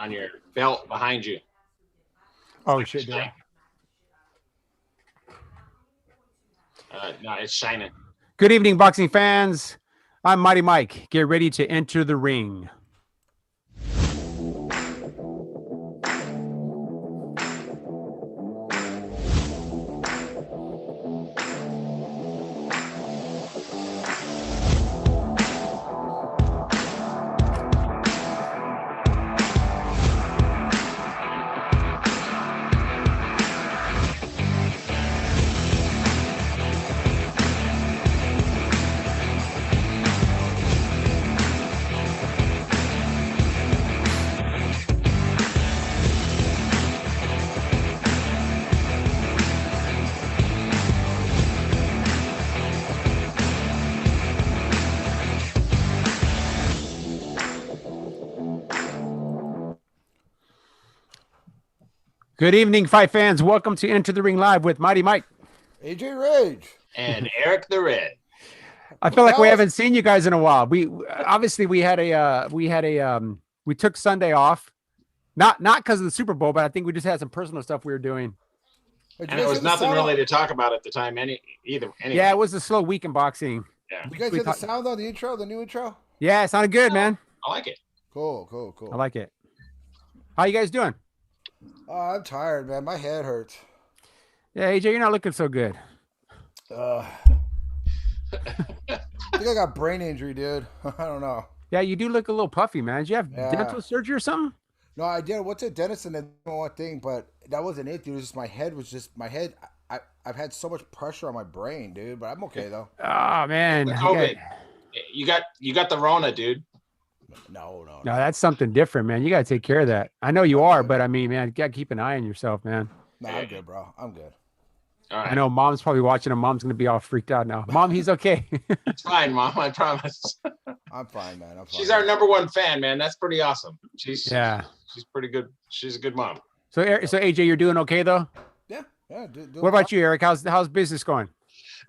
on your belt behind you. Oh shit, dude. No, it's shining. Good evening, boxing fans. I'm Mighty Mike. Get ready to enter the ring. Good evening, fight fans. Welcome to Enter the Ring Live with Mighty Mike. AJ Rage. And Eric the Red. I feel like we haven't seen you guys in a while. We obviously we took Sunday off. Not because of the Super Bowl, but I think we just had some personal stuff we were doing. And there was nothing really to talk about at the time either. Anyway. Yeah, it was a slow week in boxing. Yeah. You guys hear the sound on the intro, the new intro? Yeah, it sounded good, man. I like it. Cool. I like it. How you guys doing? Oh, I'm tired, man. My head hurts. Yeah, AJ, you're not looking so good. I think I got brain injury, dude. I don't know. Yeah, you do look a little puffy, man. Did you have dental surgery or something? No, I did. What's it? Dentist and one thing, but that wasn't it, dude. It was just my head. I've had so much pressure on my brain, dude, but I'm okay, though. Oh, man. COVID. You got the Rona, dude. No, that's something different, man. You got to take care of that. I know you are, but I mean, man, you got to keep an eye on yourself, man. No, I'm good, bro. I'm good. All right. I know Mom's probably watching, and Mom's going to be all freaked out now. Mom, he's okay. It's fine, Mom. I promise. I'm fine, man. I'm fine. She's our #1 fan, man. That's pretty awesome. She's pretty good. She's a good mom. So AJ, you're doing okay, though? Yeah. What about you, Eric? How's business going?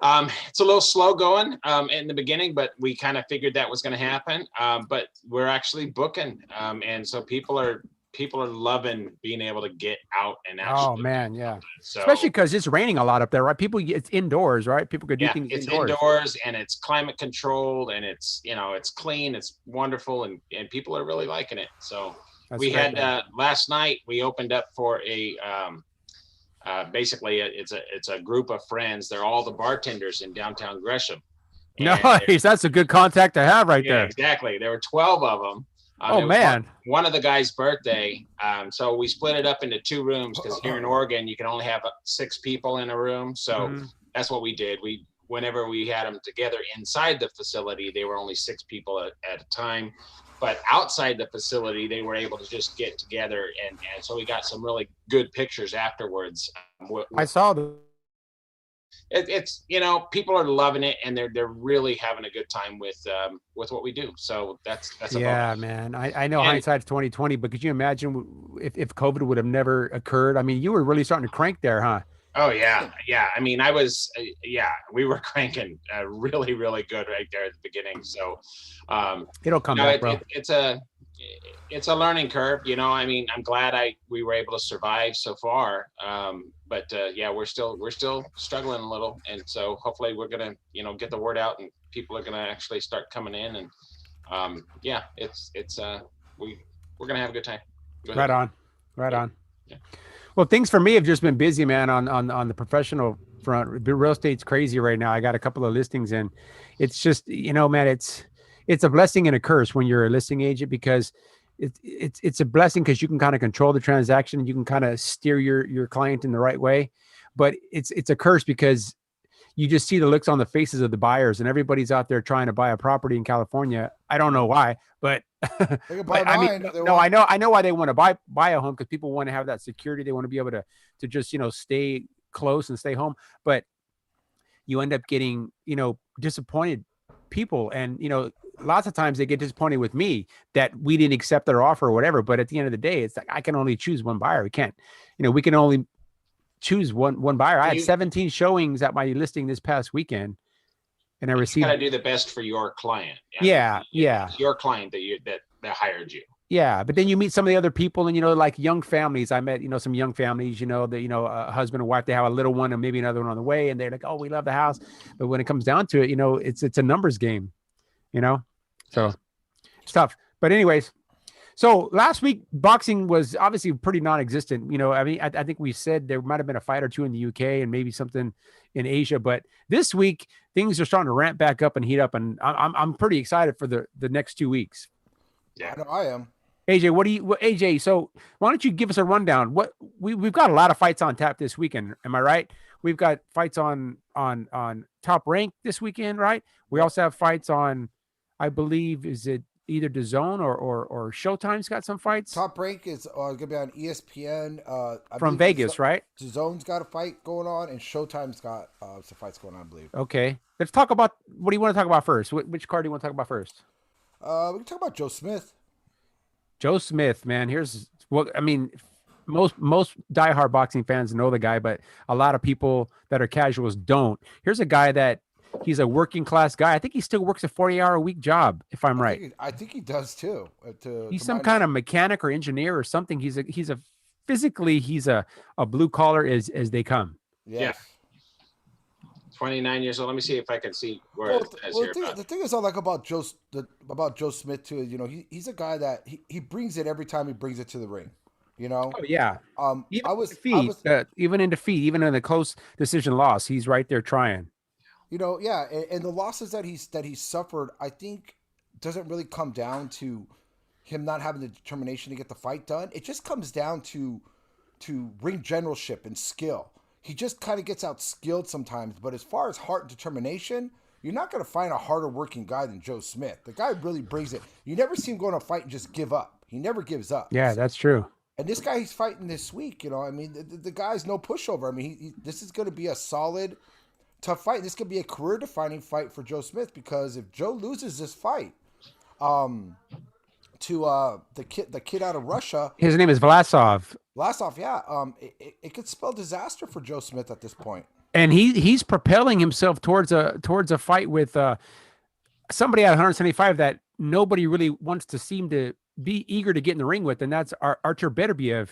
It's a little slow going in the beginning, but we kind of figured that was going to happen. But we're actually booking, and so people are loving being able to get out and actually. Oh man, yeah. So, especially because it's raining a lot up there, right? It's indoors, right? People could do things it's indoors, and it's climate controlled, and it's it's clean, it's wonderful, and people are really liking it. So we had last night we opened up for a. Basically, it's a group of friends. They're all the bartenders in downtown Gresham. Nice, that's a good contact to have right there. Exactly. There were 12 of them. Oh man! One of the guys' birthday. So we split it up into 2 rooms because here in Oregon you can only have 6 people in a room. So that's what we did. Whenever we had them together inside the facility, they were only 6 people at a time. But outside the facility, they were able to just get together, and so we got some really good pictures afterwards. I saw them. It's people are loving it, and they're really having a good time with what we do. So that's man. I know hindsight's 2020, but could you imagine if COVID would have never occurred? I mean, you were really starting to crank there, huh? Oh yeah. I mean, we were cranking really, really good right there at the beginning. So it'll come back, bro. It's a learning curve, I mean, I'm glad we were able to survive so far. But we're still struggling a little, and so hopefully we're gonna get the word out, and people are gonna actually start coming in, and we're gonna have a good time. Right on. Yeah. Well, things for me have just been busy, man, on the professional front. The real estate's crazy right now. I got a couple of listings, and it's just, man, it's a blessing and a curse when you're a listing agent, because it's a blessing because you can kind of control the transaction, and you can kind of steer your client in the right way. But it's a curse because you just see the looks on the faces of the buyers, and everybody's out there trying to buy a property in California. I don't know why, but I know why they want to buy a home, because people want to have that security. They want to be able to just, stay close and stay home. But you end up getting, disappointed people, and, lots of times they get disappointed with me that we didn't accept their offer or whatever. But at the end of the day, it's like, I can only choose one buyer. We can't, we can only choose one buyer. I had 17 showings at my listing this past weekend, and I received. You gotta do the best for your client. Yeah. It's your client that hired you. Yeah, but then you meet some of the other people, and like young families. I met some young families. That a husband and wife, they have a little one and maybe another one on the way, and they're like, "Oh, we love the house," but when it comes down to it, it's a numbers game. So it's tough. But anyways, so last week boxing was obviously pretty non-existent. I mean, I think we said there might have been a fight or two in the UK and maybe something in Asia, but this week things are starting to ramp back up and heat up, and I'm pretty excited for the next 2 weeks. Yeah, I know I am. AJ, AJ? So why don't you give us a rundown? What we've got a lot of fights on tap this weekend. Am I right? We've got fights on Top Rank this weekend, right? We also have fights on, I believe, is it either DAZN or Showtime's got some fights? Top Rank is going to be on ESPN. From Vegas, right? DAZN's got a fight going on, and Showtime's got some fights going on, I believe. Okay. Let's talk about, what do you want to talk about first? Which card do you want to talk about first? We can talk about Joe Smith. Joe Smith, man. Here's what I mean. Most diehard boxing fans know the guy, but a lot of people that are casuals don't. Here's a guy that he's a working class guy. I think he still works a 40-hour-a-week job, if I'm right. I think he does too. He's some kind of mechanic or engineer or something. He's physically a blue collar as they come. Yes. Yeah. 29 years old. Let me see if I can see where it says here. The thing is I like about Joe Smith too. He's a guy that he brings it every time he brings it to the ring. Oh yeah. Even in defeat, even in a close decision loss, he's right there trying. Yeah, and the losses that he's suffered, I think, doesn't really come down to him not having the determination to get the fight done. It just comes down to ring generalship and skill. He just kind of gets out skilled sometimes, but as far as heart and determination, you're not going to find a harder working guy than Joe Smith. The guy really brings it. You never see him go in a fight and just give up. He never gives up. Yeah, that's true. And this guy he's fighting this week, the guy's no pushover. I mean, this is going to be a solid, tough fight. This could be a career-defining fight for Joe Smith, because if Joe loses this fight, to the kid out of Russia, his name is Vlasov. Yeah. It could spell disaster for Joe Smith at this point. And he's propelling himself towards a fight with somebody at 175 that nobody really wants to seem to be eager to get in the ring with, and that's Artur Beterbiev,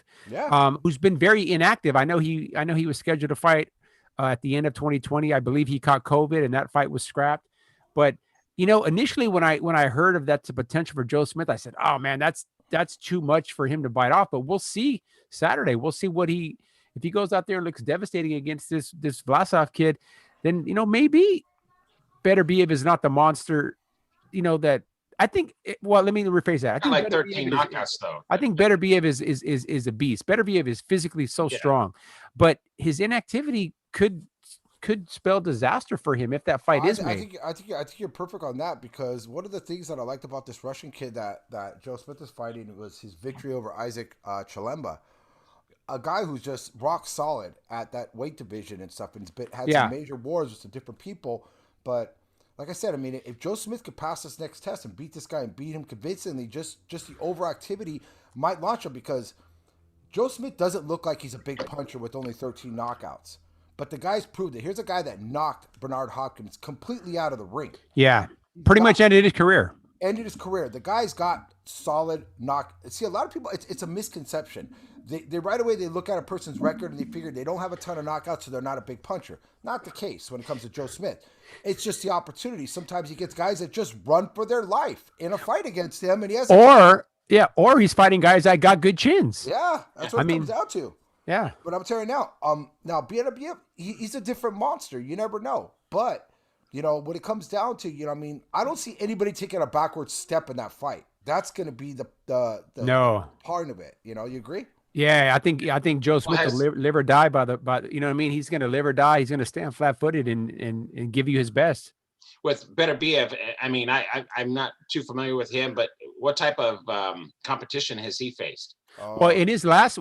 who's been very inactive. I know he was scheduled to fight at the end of 2020. I believe he caught COVID, and that fight was scrapped. But initially when I heard of that's a potential for Joe Smith, I said, "Oh man, that's too much for him to bite off." But we'll see Saturday. We'll see if he goes out there and looks devastating against this Vlasov kid, then maybe Beterbiev is not the monster, that I think. Well, let me rephrase that. I think like 13 knockouts though. I think Beterbiev is a beast. Beterbiev is physically so strong, but his inactivity could spell disaster for him if that fight is made. I think you're perfect on that, because one of the things that I liked about this Russian kid that Joe Smith is fighting was his victory over Isaac Chalemba, a guy who's just rock solid at that weight division and stuff, and had some major wars with some different people. But like I said, I mean, if Joe Smith could pass this next test and beat this guy and beat him convincingly, just the overactivity might launch him, because Joe Smith doesn't look like he's a big puncher with only 13 knockouts. But the guy's proved it. Here's a guy that knocked Bernard Hopkins completely out of the ring. Yeah, pretty much ended his career. The guy's got solid knock. See, a lot of people, it's a misconception. They right away, they look at a person's record and they figure they don't have a ton of knockouts, so they're not a big puncher. Not the case when it comes to Joe Smith. It's just the opportunity. Sometimes he gets guys that just run for their life in a fight against him, and he has or he's fighting guys that got good chins. Yeah, that's what it comes down to. Yeah. But I'm telling you now, Beterbiev, he's a different monster. You never know. But, when it comes down to, I don't see anybody taking a backward step in that fight. That's going to be the part of it. You agree? Yeah, I think Joe Smith will live or die by he's going to live or die. He's going to stand flat-footed and give you his best. With Beterbiev, I mean, I'm not too familiar with him, but what type of competition has he faced? Well, in his last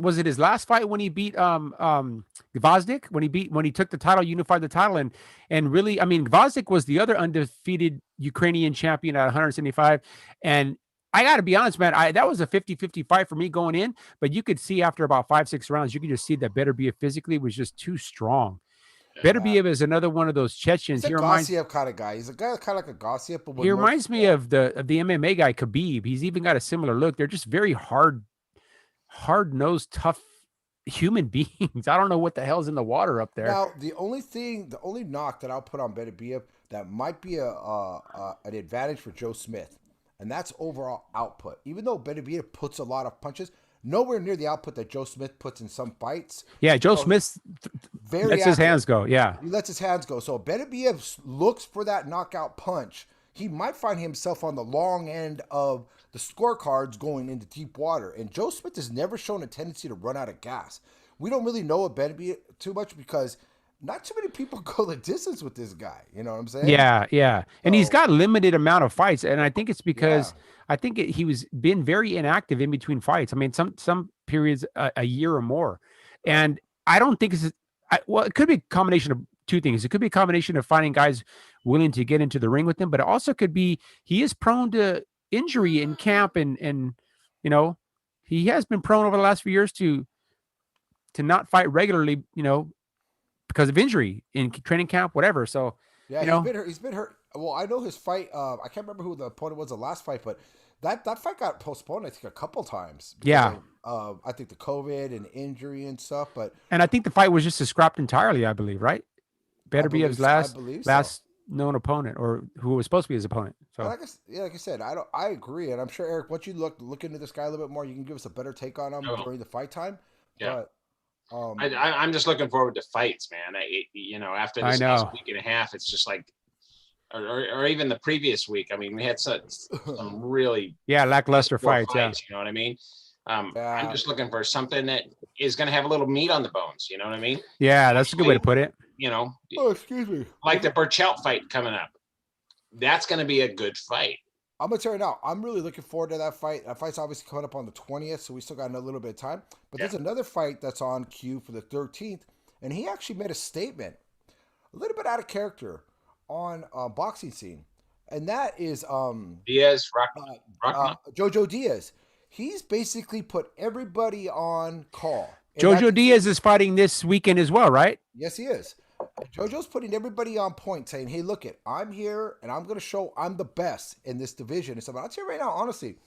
fight when he beat Gvozdyk, when he took the title, unified the title, and really, I mean, Gvozdyk was the other undefeated Ukrainian champion at 175, and I got to be honest, man, that was a 50-50 fight for me going in, but you could see after about 5-6 rounds, you could just see that Beterbiev physically was just too strong. Beterbiev is another one of those Chechens. He's a Gossiev kind of guy. He's a guy kind of like a Gossiev, but he reminds me of the MMA guy Khabib. He's even got a similar look. They're just very hard-nosed, tough human beings. I don't know what the hell's in the water up there. Now, the only knock that I'll put on Beterbiev that might be an advantage for Joe Smith, and that's overall output. Even though Beterbiev puts a lot of punches, nowhere near the output that Joe Smith puts in some fights. Yeah, Joe Smith lets his hands go. Yeah, he lets his hands go. So Beterbiev looks for that knockout punch. He might find himself on the long end of the scorecards going into deep water. And Joe Smith has never shown a tendency to run out of gas. We don't really know what Beterbiev too much because not too many people go the distance with this guy. You know what I'm saying? Yeah, yeah. And he's got limited amount of fights. And I think it's because I think he was been very inactive in between fights. I mean, some periods a year or more. And I don't think well, it could be a combination of two things. It could be a combination of finding guys willing to get into the ring with him, but it also could be he is prone to injury in camp and you know, he has been prone over the last few years to not fight regularly, you know, because of injury in training camp, whatever. So yeah, he's been hurt. Well, I know his fight. I can't remember who the opponent was the last fight, but that fight got postponed, I think, a couple times. Yeah. I think the COVID and injury and stuff, and I think the fight was just scrapped entirely, I believe, right? Beterbiev's last known opponent, or who was supposed to be his opponent. So like I said, I agree, and I'm sure, Eric, once you look into this guy a little bit more, you can give us a better take on him during the fight time. Yeah. But I'm just looking forward to fights, man. After this last week and a half, it's just like, or even the previous week. I mean, we had some really lackluster fights. Yeah, you know what I mean. I'm just looking for something that is going to have a little meat on the bones. You know what I mean? Yeah, that's a good way to put it. You know, excuse me, like the Berchelt fight coming up. That's going to be a good fight. I'm gonna tell you now, I'm really looking forward to that fight. That fight's obviously coming up on the 20th, so we still got a little bit of time. But there's another fight that's on cue for the 13th, and he actually made a statement, a little bit out of character, on boxing scene, and that is Diaz, Jojo Diaz. He's basically put everybody on call. Jojo Diaz is fighting this weekend as well, right? Yes, he is. Jojo's putting everybody on point, saying, hey, look I'm here, and I'm going to show I'm the best in this division. And so I'll tell you right now, honestly,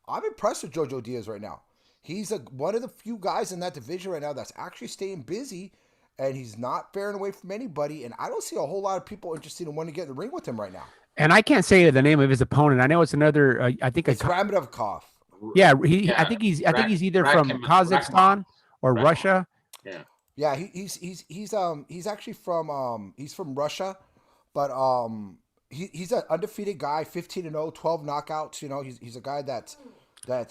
I'm impressed with Jojo Diaz right now. He's one of the few guys in that division right now that's actually staying busy, and he's not faring away from anybody. And I don't see a whole lot of people interested in wanting to get in the ring with him right now. And I can't say the name of his opponent. I know it's another, I think it's Ramadovkov. Yeah, I think he's either from Kazakhstan or Russia. Yeah. Yeah, he's actually from Russia, but he's an undefeated guy, 15-0, 12 knockouts. You know, he's a guy that's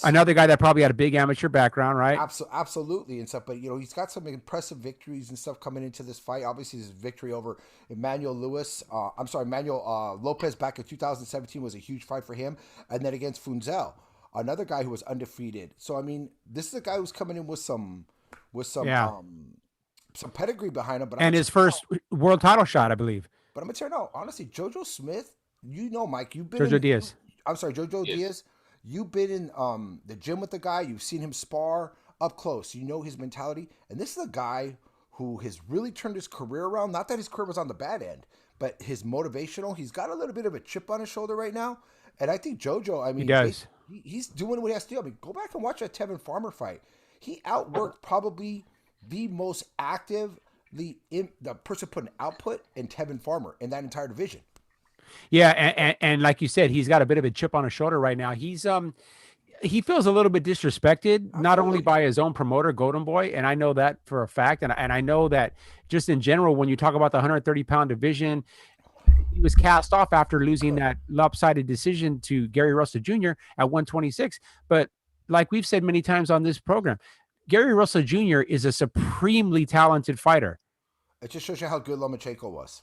another guy that probably had a big amateur background, right? Absolutely and stuff. But you know, he's got some impressive victories and stuff coming into this fight. Obviously, his victory over Manuel Lopez back in 2017 was a huge fight for him, and then against Funzel, another guy who was undefeated. So I mean, this is a guy who's coming in with some pedigree behind him, but his first world title shot, I believe. But I'm gonna tell you now, honestly, Jojo Smith, you know, Mike, you've been Diaz. I'm sorry, Jojo Diaz. You've been in the gym with the guy. You've seen him spar up close. You know his mentality, and this is a guy who has really turned his career around. Not that his career was on the bad end, but his motivational. He's got a little bit of a chip on his shoulder right now, and I think Jojo. I mean, he does. He's doing what he has to do. I mean, go back and watch that Tevin Farmer fight. He outworked probably the most active, the person putting output in Tevin Farmer in that entire division. Yeah, and like you said, he's got a bit of a chip on his shoulder right now. He's he feels a little bit disrespected, Absolutely. Not only by his own promoter, Golden Boy, and I know that for a fact, and I know that just in general, when you talk about the 130-pound division, he was cast off after losing that lopsided decision to Gary Russell Jr. at 126. But like we've said many times on this program, Gary Russell Jr. is a supremely talented fighter. It just shows you how good Lomachenko was.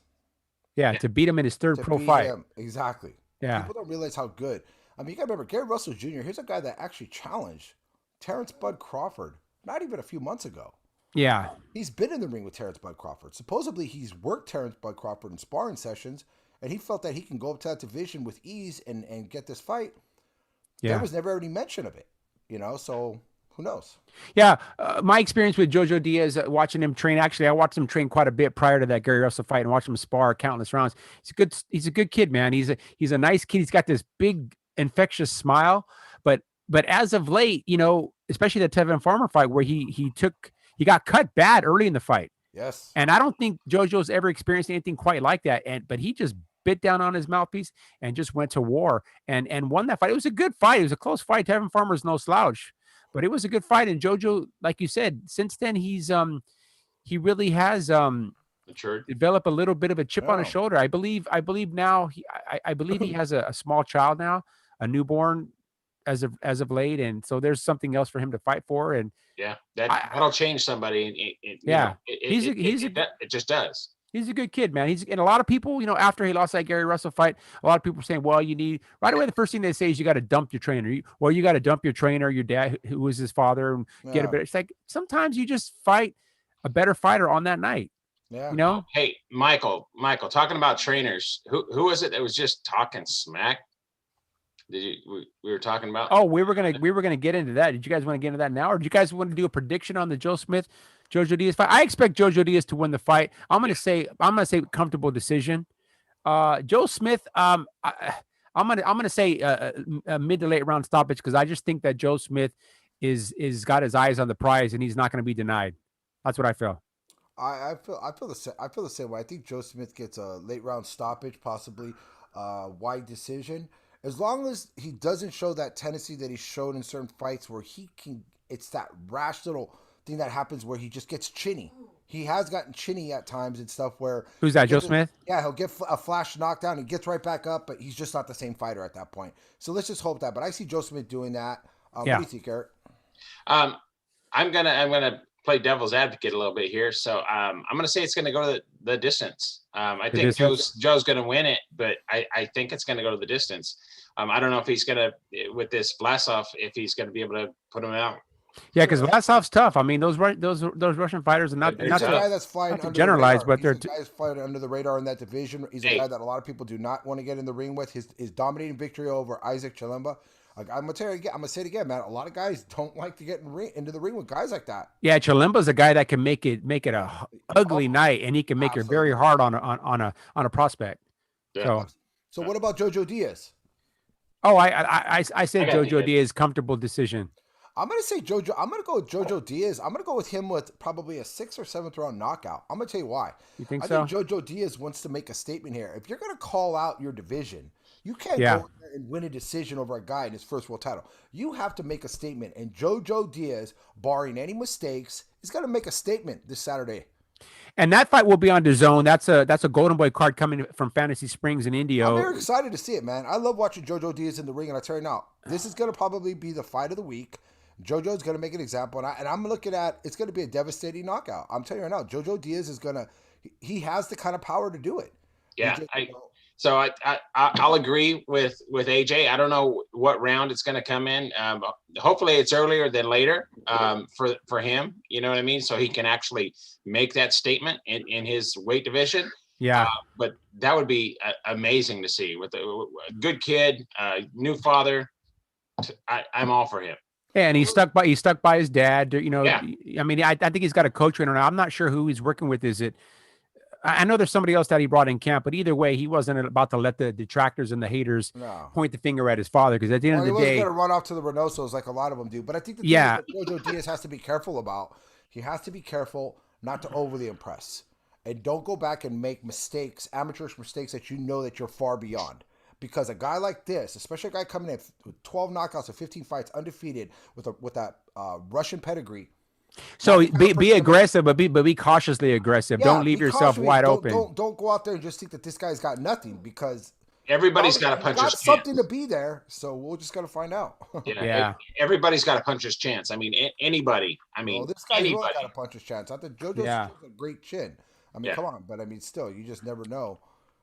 Yeah, to beat him in his third pro fight. Exactly. Yeah. People don't realize how good. I mean, you got to remember, Gary Russell Jr., here's a guy that actually challenged Terrence Bud Crawford not even a few months ago. Yeah. He's been in the ring with Terrence Bud Crawford. Supposedly, he's worked Terrence Bud Crawford in sparring sessions, and he felt that he can go up to that division with ease and get this fight. Yeah. There was never any mention of it, you know, so Who knows? Yeah, my experience with Jojo Diaz, watching him train. Actually, I watched him train quite a bit prior to that Gary Russell fight, and watched him spar countless rounds. He's a good kid, man. He's a nice kid. He's got this big infectious smile. But as of late, especially the Tevin Farmer fight where he got cut bad early in the fight. Yes. And I don't think Jojo's ever experienced anything quite like that. But he just bit down on his mouthpiece and just went to war and won that fight. It was a good fight. It was a close fight. Tevin Farmer's no slouch. But it was a good fight, and Jojo, like you said, since then he really has matured, developed a little bit of a chip on his shoulder. I believe now I believe he has a small child now, a newborn as of late, and so there's something else for him to fight for. And yeah, that'll change somebody. It just does. He's a good kid, man. And a lot of people, after he lost that Gary Russell fight, a lot of people were saying, well, you need right away. The first thing they say is you got to dump your trainer. You got to dump your trainer, your dad, who was his father, and get a bit. It's like sometimes you just fight a better fighter on that night. Yeah. Hey, Michael, talking about trainers, who was it that was just talking smack? We were talking about? Oh, we were gonna get into that. Did you guys want to get into that now, or do you guys want to do a prediction on the Jojo Diaz fight? I expect Jojo Diaz to win the fight. I'm gonna say comfortable decision. Joe Smith, I'm gonna say a mid to late round stoppage, because I just think that Joe Smith is got his eyes on the prize and he's not going to be denied. That's what I feel. I feel the same way. I think Joe Smith gets a late round stoppage, possibly wide decision. As long as he doesn't show that tendency that he showed in certain fights where it's that rash little thing that happens where he just gets chinny. He has gotten chinny at times and stuff where... Who's that, Joe Smith? Yeah, he'll get a flash knockdown. He gets right back up, but he's just not the same fighter at that point. So let's just hope that. But I see Joe Smith doing that. What do you think, Eric? I'm gonna play devil's advocate a little bit here. So I'm gonna say it's gonna go to the distance. I think Joe's gonna win it, but I think it's gonna go to the distance. I don't know if he's gonna, with this Vlasov, if he's gonna be able to put him out. Yeah, because Vlasov's tough. I mean, those Russian fighters are not. He's a guy that's flying under generalized, the radar. but they're He's flying under the radar in that division. He's a guy that a lot of people do not want to get in the ring with. His dominating victory over Isaac Chilemba. I'm gonna tell you again. I'm gonna say it again, man. A lot of guys don't like to get into the ring with guys like that. Yeah, Chilemba's a guy that can make it a ugly night, and he can make it very hard on a prospect. Yeah. So what about Jojo Diaz? Oh, I said Jojo Diaz comfortable decision. I'm gonna say Jojo. I'm gonna go with Jojo Diaz. I'm gonna go with him with probably a 6th or 7th round knockout. I'm gonna tell you why. You think I think Jojo Diaz wants to make a statement here. If you're gonna call out your division, you can't go there and win a decision over a guy in his first world title. You have to make a statement. And Jojo Diaz, barring any mistakes, is gonna make a statement this Saturday. And that fight will be on DAZN. That's a Golden Boy card coming from Fantasy Springs in Indio. I'm very excited to see it, man. I love watching Jojo Diaz in the ring, and I tell you now, this is gonna probably be the fight of the week. Jojo's going to make an example, and I'm looking at it's going to be a devastating knockout. I'm telling you right now, Jojo Diaz is going to he has the kind of power to do it. Yeah, I'll agree with AJ. I don't know what round it's going to come in. Hopefully, it's earlier than later for him. You know what I mean? So he can actually make that statement in his weight division. Yeah, but that would be amazing to see with a good kid, new father. I'm all for him. Yeah, and he's stuck by his dad. Yeah. I mean, I think he's got a coach trainer now. I'm not sure who he's working with. I know there's somebody else that he brought in camp, but either way, he wasn't about to let the detractors and the haters point the finger at his father, because at the end of the day, he wasn't going to run off to the Reynosos like a lot of them do. But I think the thing that Jojo Diaz has to be careful about, he has to be careful not to overly impress, and don't go back and make mistakes, amateurish mistakes that you know that you're far beyond. Because a guy like this, especially a guy coming in with 12 knockouts and 15 fights, undefeated, with that Russian pedigree. So be aggressive, but be cautiously aggressive. Don't leave yourself wide open. Don't go out there and just think that this guy's got nothing, because everybody's got to punch his chance. Something to be there, so we're just got to find out. Yeah. Everybody's got to punch his chance. I mean, anybody. I mean, this guy's really got to punch his chance. I think Jojo's a great chin. I mean, come on, but I mean, still, you just never know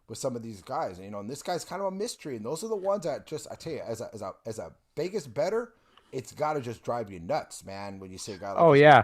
with some of these guys, and this guy's kind of a mystery, and those are the ones that just, I tell you, as a Vegas bettor, it's got to just drive you nuts, man, when you see a guy like this. Yeah.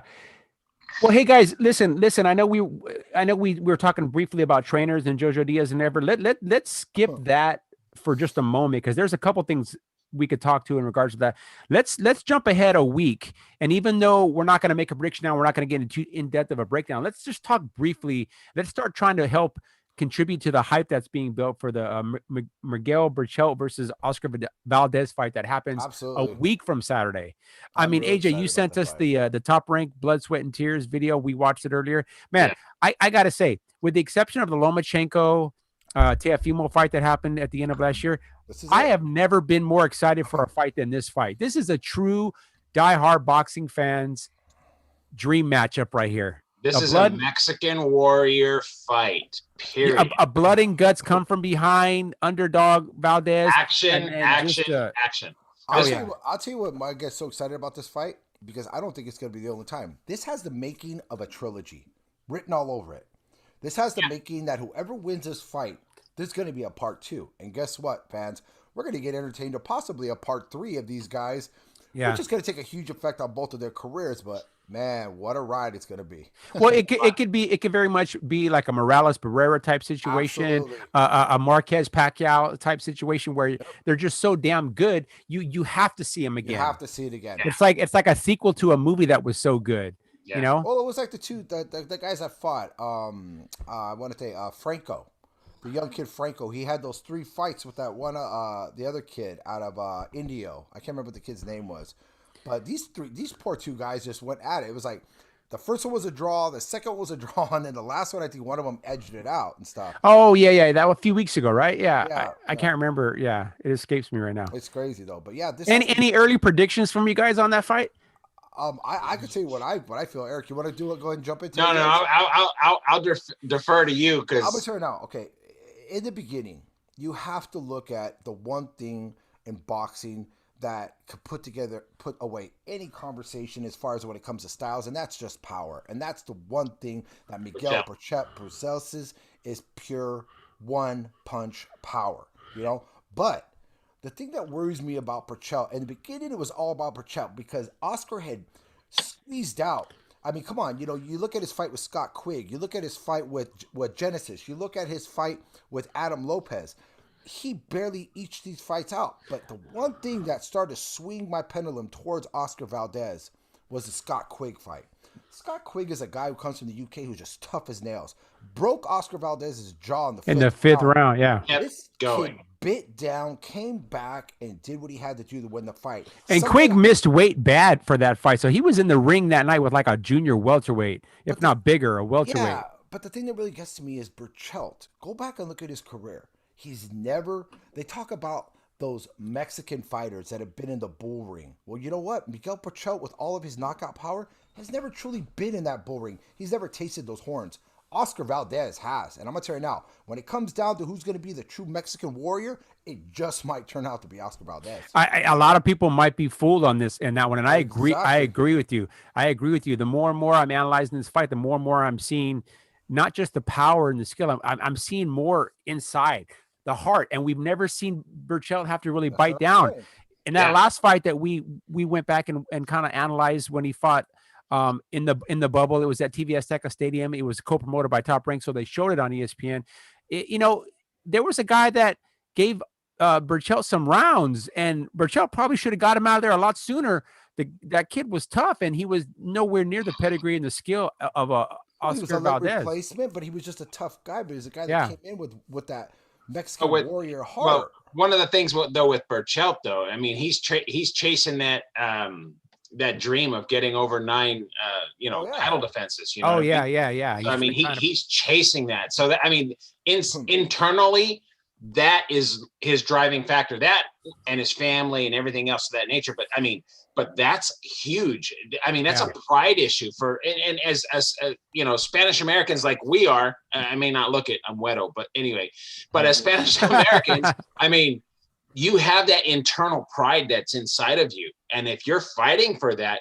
Well, hey guys, listen. I know we were talking briefly about trainers and Jojo Diaz and let's skip that for just a moment, because there's a couple things we could talk to in regards to that. Let's jump ahead a week. And even though we're not going to make a prediction now, we're not going to get into in depth of a breakdown. Let's just talk briefly. Let's start trying to help contribute to the hype that's being built for the Miguel Berchelt versus Oscar Valdez fight that happens Absolutely. a week from Saturday. I I'm mean, real AJ, you excited sent about us that the Top Rank Blood, Sweat, and Tears video. We watched it earlier. Man, Yeah. I got to say, with the exception of the Lomachenko Teofimo fight that happened at the end of last year, This is I it. have never been more excited for a fight than this fight. This is a true diehard boxing fans dream matchup right here. This is a Mexican warrior fight, period. A blood and guts come from behind underdog Valdez. Action. I'll tell you what I get so excited about this fight, because I don't think it's going to be the only time. This has the making of a trilogy written all over it. This has the making that whoever wins this fight, there's going to be a part 2. And guess what, fans? We're going to get entertained to possibly a part 3 of these guys, which is going to take a huge effect on both of their careers. But man, what a ride it's going to be. Well, it could very much be like a Morales Barrera type situation, a Marquez Pacquiao type situation where they're just so damn good. You have to see them again. You have to see it again. It's like a sequel to a movie that was so good. Yeah. You know? Well, it was like the guys that fought. I want to say Franco, the young kid Franco. He had those 3 fights with that one, the other kid out of Indio. I can't remember what the kid's name was. But these poor 2 guys just went at it. It was like the first one was a draw, the second was a draw, and then the last one, I think one of them edged it out and stuff. Oh yeah, that was a few weeks ago, right? Yeah, I can't remember. Yeah, it escapes me right now. It's crazy though, but yeah. Any early predictions from you guys on that fight? I could tell you what I feel. Eric, you want to do it? Go ahead and jump into it. No, I'll defer to you because I'm gonna turn now. Okay, in the beginning, you have to look at the one thing in boxing that could put away any conversation as far as when it comes to styles, and that's just power. And that's the one thing that Miguel Berchelt possesses is pure one-punch power, you know? But the thing that worries me about Berchelt, in the beginning it was all about Berchelt because Oscar had squeezed out. I mean, come on, you know, you look at his fight with Scott Quigg, you look at his fight with Genesis, you look at his fight with Adam Lopez. He barely eked these fights out. But the one thing that started to swing my pendulum towards Oscar Valdez was the Scott Quigg fight. Scott Quigg is a guy who comes from the UK who's just tough as nails. Broke Oscar Valdez's jaw in the fifth round. Yeah. This kid bit down, came back, and did what he had to do to win the fight. And Quigg missed weight bad for that fight. So he was in the ring that night with like a junior welterweight, if not bigger, a welterweight. Yeah, but the thing that really gets to me is Berchelt. Go back and look at his career. They talk about those Mexican fighters that have been in the bull ring. Well, you know what? Miguel Berchelt, with all of his knockout power, has never truly been in that bull ring. He's never tasted those horns. Oscar Valdez has. And I'm going to tell you now, when it comes down to who's going to be the true Mexican warrior, it just might turn out to be Oscar Valdez. A lot of people might be fooled on this and that one. And I agree. I agree with you. The more and more I'm analyzing this fight, the more and more I'm seeing not just the power and the skill. I'm seeing more inside. The heart, and we've never seen Berchelt have to really bite down. In that last fight that we went back and kind of analyzed when he fought in the bubble, it was at TV Azteca Stadium. It was co-promoted by Top Rank, so they showed it on ESPN. There was a guy that gave Berchelt some rounds, and Berchelt probably should have got him out of there a lot sooner. That kid was tough, and he was nowhere near the pedigree and the skill of Oscar Valdez. Replacement, but he was just a tough guy. But he was a guy that came in with that Mexican warrior heart. Well, one of the things though with Berchelt, though, I mean, he's chasing that that dream of getting over 9 title defenses. You know yeah. So, I mean, he's chasing that. So that, I mean, internally, that is his driving factor. That and his family and everything else of that nature. But I mean, that's huge. I mean, that's a pride issue and as Spanish Americans like we are. I may not look at I'm Wedo, but anyway. But as Spanish Americans, I mean, you have that internal pride that's inside of you, and if you're fighting for that,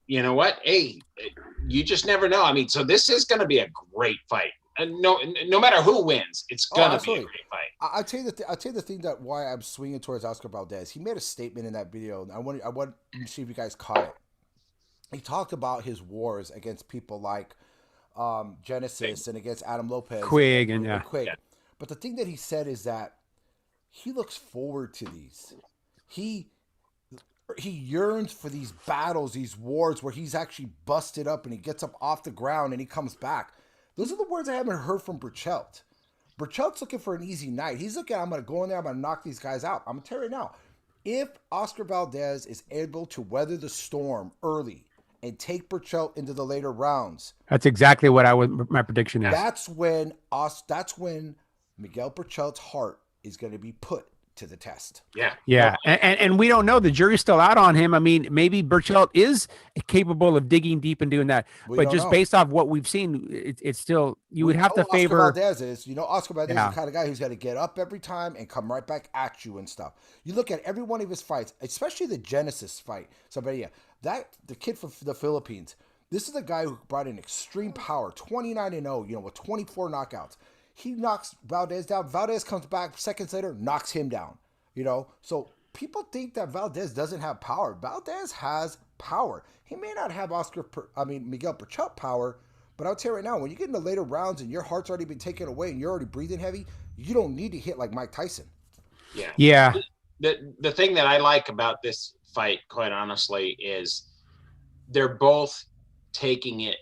you know what? Hey, you just never know. I mean, so this is going to be a great fight. And no matter who wins, it's gonna be a great fight. I'll tell you the thing that why I'm swinging towards Oscar Valdez. He made a statement in that video, and I want to see if you guys caught it. He talked about his wars against people like Genesis and against Adam Lopez, Quigg, Quigg. Yeah. But the thing that he said is that he looks forward to these. he yearns for these battles, these wars where he's actually busted up and he gets up off the ground and he comes back. Those are the words I haven't heard from Berchelt. Berchelt's looking for an easy night. He's looking, I'm going to go in there, I'm going to knock these guys out. I'm going to tell you right now, if Oscar Valdez is able to weather the storm early and take Berchelt into the later rounds, that's exactly what my prediction is. That's when Miguel Berchelt's heart is going to be put to the test. Yeah. And we don't know. The jury's still out on him. I mean, maybe Berchelt is capable of digging deep and doing that, but just based off what we've seen, it's still, you would have to favor. Oscar Valdez is the kind of guy who's got to get up every time and come right back at you and stuff. You look at every one of his fights, especially the Genesis fight. The kid from the Philippines, this is the guy who brought in extreme power, 29-0, with 24 knockouts. He knocks Valdez down. Valdez comes back seconds later, knocks him down. So people think that Valdez doesn't have power. Valdez has power. He may not have Miguel Berchelt power, but I'll tell you right now, when you get in the later rounds and your heart's already been taken away and you're already breathing heavy, you don't need to hit like Mike Tyson. Yeah. The thing that I like about this fight, quite honestly, is they're both taking it,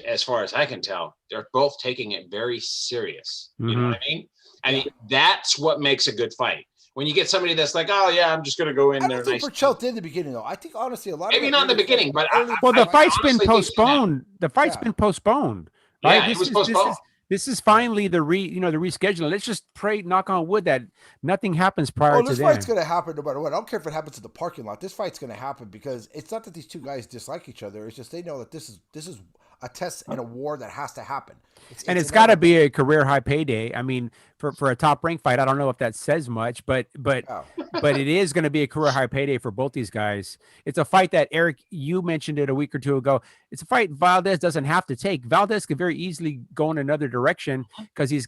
as far as I can tell, they're both taking it very serious. You know what I mean? I mean, that's what makes a good fight. When you get somebody that's like, oh yeah, I'm just going to go in there. I don't think Berchelt did in the beginning, though. I think honestly, a lot maybe not in the beginning, but the fight's been postponed. The fight's been postponed. Right? Yeah, it was postponed. This is finally the rescheduling. Let's just pray, knock on wood, that nothing happens prior to that. This fight's going to happen no matter what. I don't care if it happens in the parking lot. This fight's going to happen because it's not that these two guys dislike each other. It's just they know that this is a test and a war that has to happen. It's got to be a career high payday. I mean, for a top rank fight, I don't know if that says much, but it is going to be a career high payday for both these guys. It's a fight that, Eric, you mentioned it a week or two ago. It's a fight Valdez doesn't have to take. Valdez could very easily go in another direction because he's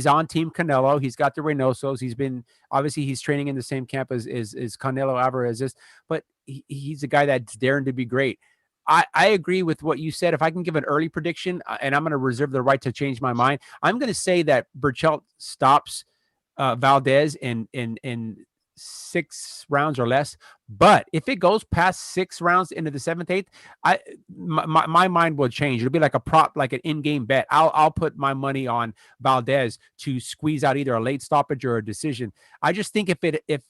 on Team Canelo. He's got the Reynosos. He's training in the same camp as Canelo Alvarez is, but he's a guy that's daring to be great. I agree with what you said. If I can give an early prediction, and I'm going to reserve the right to change my mind, I'm going to say that Berchelt stops Valdez in 6 rounds or less. But if it goes past 6 rounds into the 7th, 8th, my mind will change. It'll be like a prop, like an in-game bet. I'll put my money on Valdez to squeeze out either a late stoppage or a decision. I just think if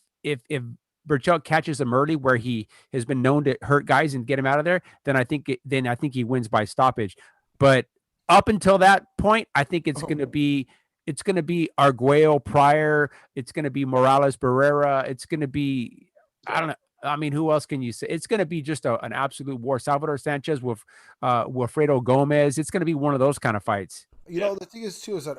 Berchelt catches him early, where he has been known to hurt guys and get him out of there, then I think he wins by stoppage. But up until that point, I think it's going to be Arguello Pryor. It's going to be Morales Barrera. It's going to be, I don't know. I mean, who else can you say? It's going to be just an absolute war. Salvador Sanchez with Wilfredo Gomez. It's going to be one of those kind of fights. The thing is too is that